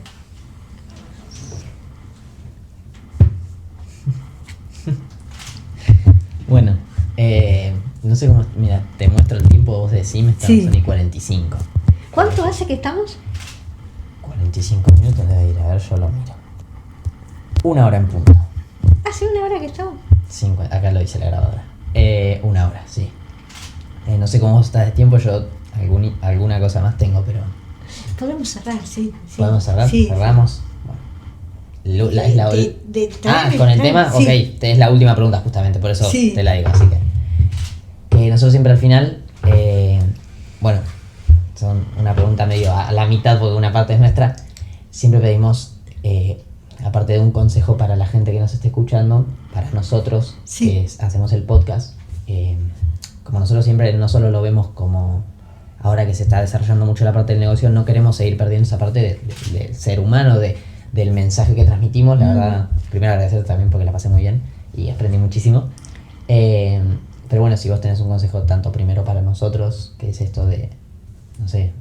Bueno, no sé cómo... Mira, te muestro el tiempo, vos decime, estamos en el 45. ¿Cuánto hace que estamos? 45 minutos debe ir, a ver, yo lo miro. 1 hora en punto. ¿Hace 1 hora que estamos? 50, acá lo dice la grabadora. 1 hora, sí. No sé cómo estás de tiempo, yo alguna cosa más tengo, pero... Podemos cerrar, sí. ¿Podemos cerrar? Sí, ¿Cerramos? Bueno. Con el tema, sí. ok, es la última pregunta justamente, por eso Sí. te la digo, así que nosotros siempre al final, bueno, son una pregunta medio a la mitad porque una parte es nuestra, siempre pedimos, aparte de un consejo para la gente que nos esté escuchando, para nosotros que hacemos el podcast, como nosotros siempre no solo lo vemos como ahora que se está desarrollando mucho la parte del negocio, no queremos seguir perdiendo esa parte del ser humano, del mensaje que transmitimos. La verdad, primero agradecerte también porque la pasé muy bien y aprendí muchísimo. Pero bueno, si vos tenés un consejo tanto primero para nosotros, que es esto de, no sé,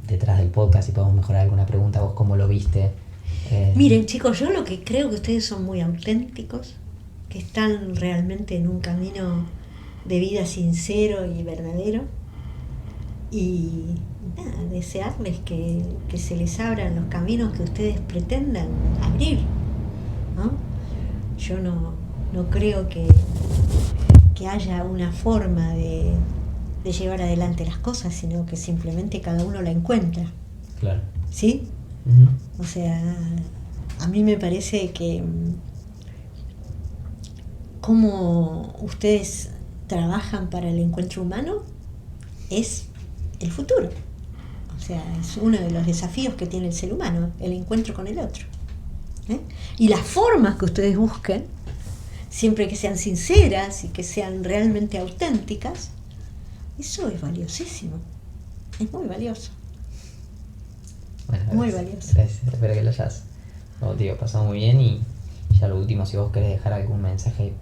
detrás del podcast, si podemos mejorar alguna pregunta, vos cómo lo viste. Miren, chicos, yo lo que creo que ustedes son muy auténticos, que están realmente en un camino de vida sincero y verdadero. Y nada, desearles que se les abran los caminos que ustedes pretendan abrir, ¿no? Yo no creo que haya una forma de llevar adelante las cosas, sino que simplemente cada uno la encuentra. Claro. ¿Sí? Uh-huh. O sea, a mí me parece que cómo ustedes trabajan para el encuentro humano es el futuro. O sea, es uno de los desafíos que tiene el ser humano, el encuentro con el otro. Y las formas que ustedes busquen, siempre que sean sinceras y que sean realmente auténticas, eso es valiosísimo. Es muy valioso. Bueno, muy valioso. Gracias, espero que lo hayas, como te digo, pasado muy bien. Y ya lo último, si vos querés dejar algún mensaje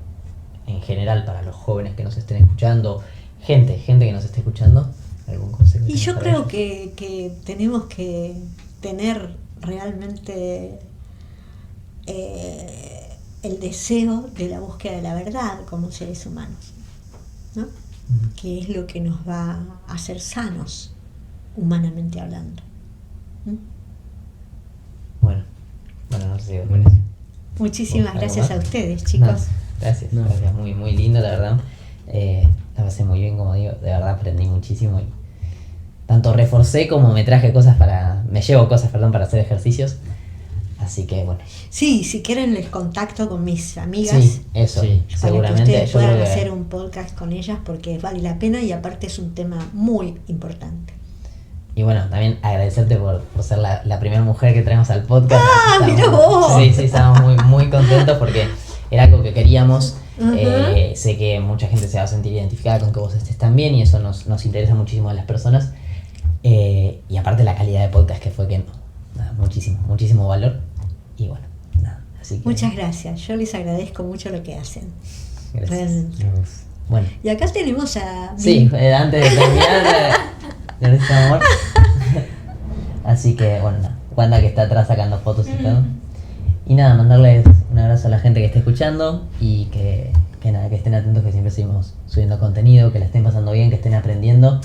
en general para los jóvenes que nos estén escuchando, gente que nos esté escuchando, algún consejo. Y yo creo que tenemos que tener realmente el deseo de la búsqueda de la verdad como seres humanos, ¿no? Uh-huh. Que es lo que nos va a hacer sanos, humanamente hablando. Bueno, no sé. Buenísimo. Muchísimas gracias a ustedes, chicos. No, gracias, muy, muy lindo, la verdad. La pasé muy bien, como digo, de verdad aprendí muchísimo y tanto reforcé como me llevo cosas para hacer ejercicios. Así que bueno. Sí, si quieren les contacto con mis amigas. Sí, eso, sí, para seguramente. Que ustedes puedan hacer un podcast con ellas porque vale la pena y aparte es un tema muy importante. Y bueno, también agradecerte por ser la primera mujer que traemos al podcast. ¡Mirá vos! Sí, estamos muy, muy contentos porque era algo que queríamos. Uh-huh. Sé que mucha gente se va a sentir identificada con que vos estés tan bien y eso nos interesa muchísimo a las personas. Y aparte la calidad de podcast que fue muchísimo valor. Y bueno, nada. Así que, muchas gracias, yo les agradezco mucho lo que hacen. Gracias. Realmente. Bueno. Y acá tenemos a... Sí, antes de terminar, gracias amor. Así que bueno, Wanda que está atrás sacando fotos y todo. Y nada, mandarles un abrazo a la gente que esté escuchando y que estén atentos, que siempre seguimos subiendo contenido, que la estén pasando bien, que estén aprendiendo.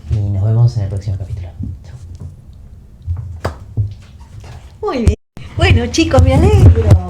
Y nos vemos en el próximo capítulo. Chau. Muy bien. Bueno, chicos, me alegro.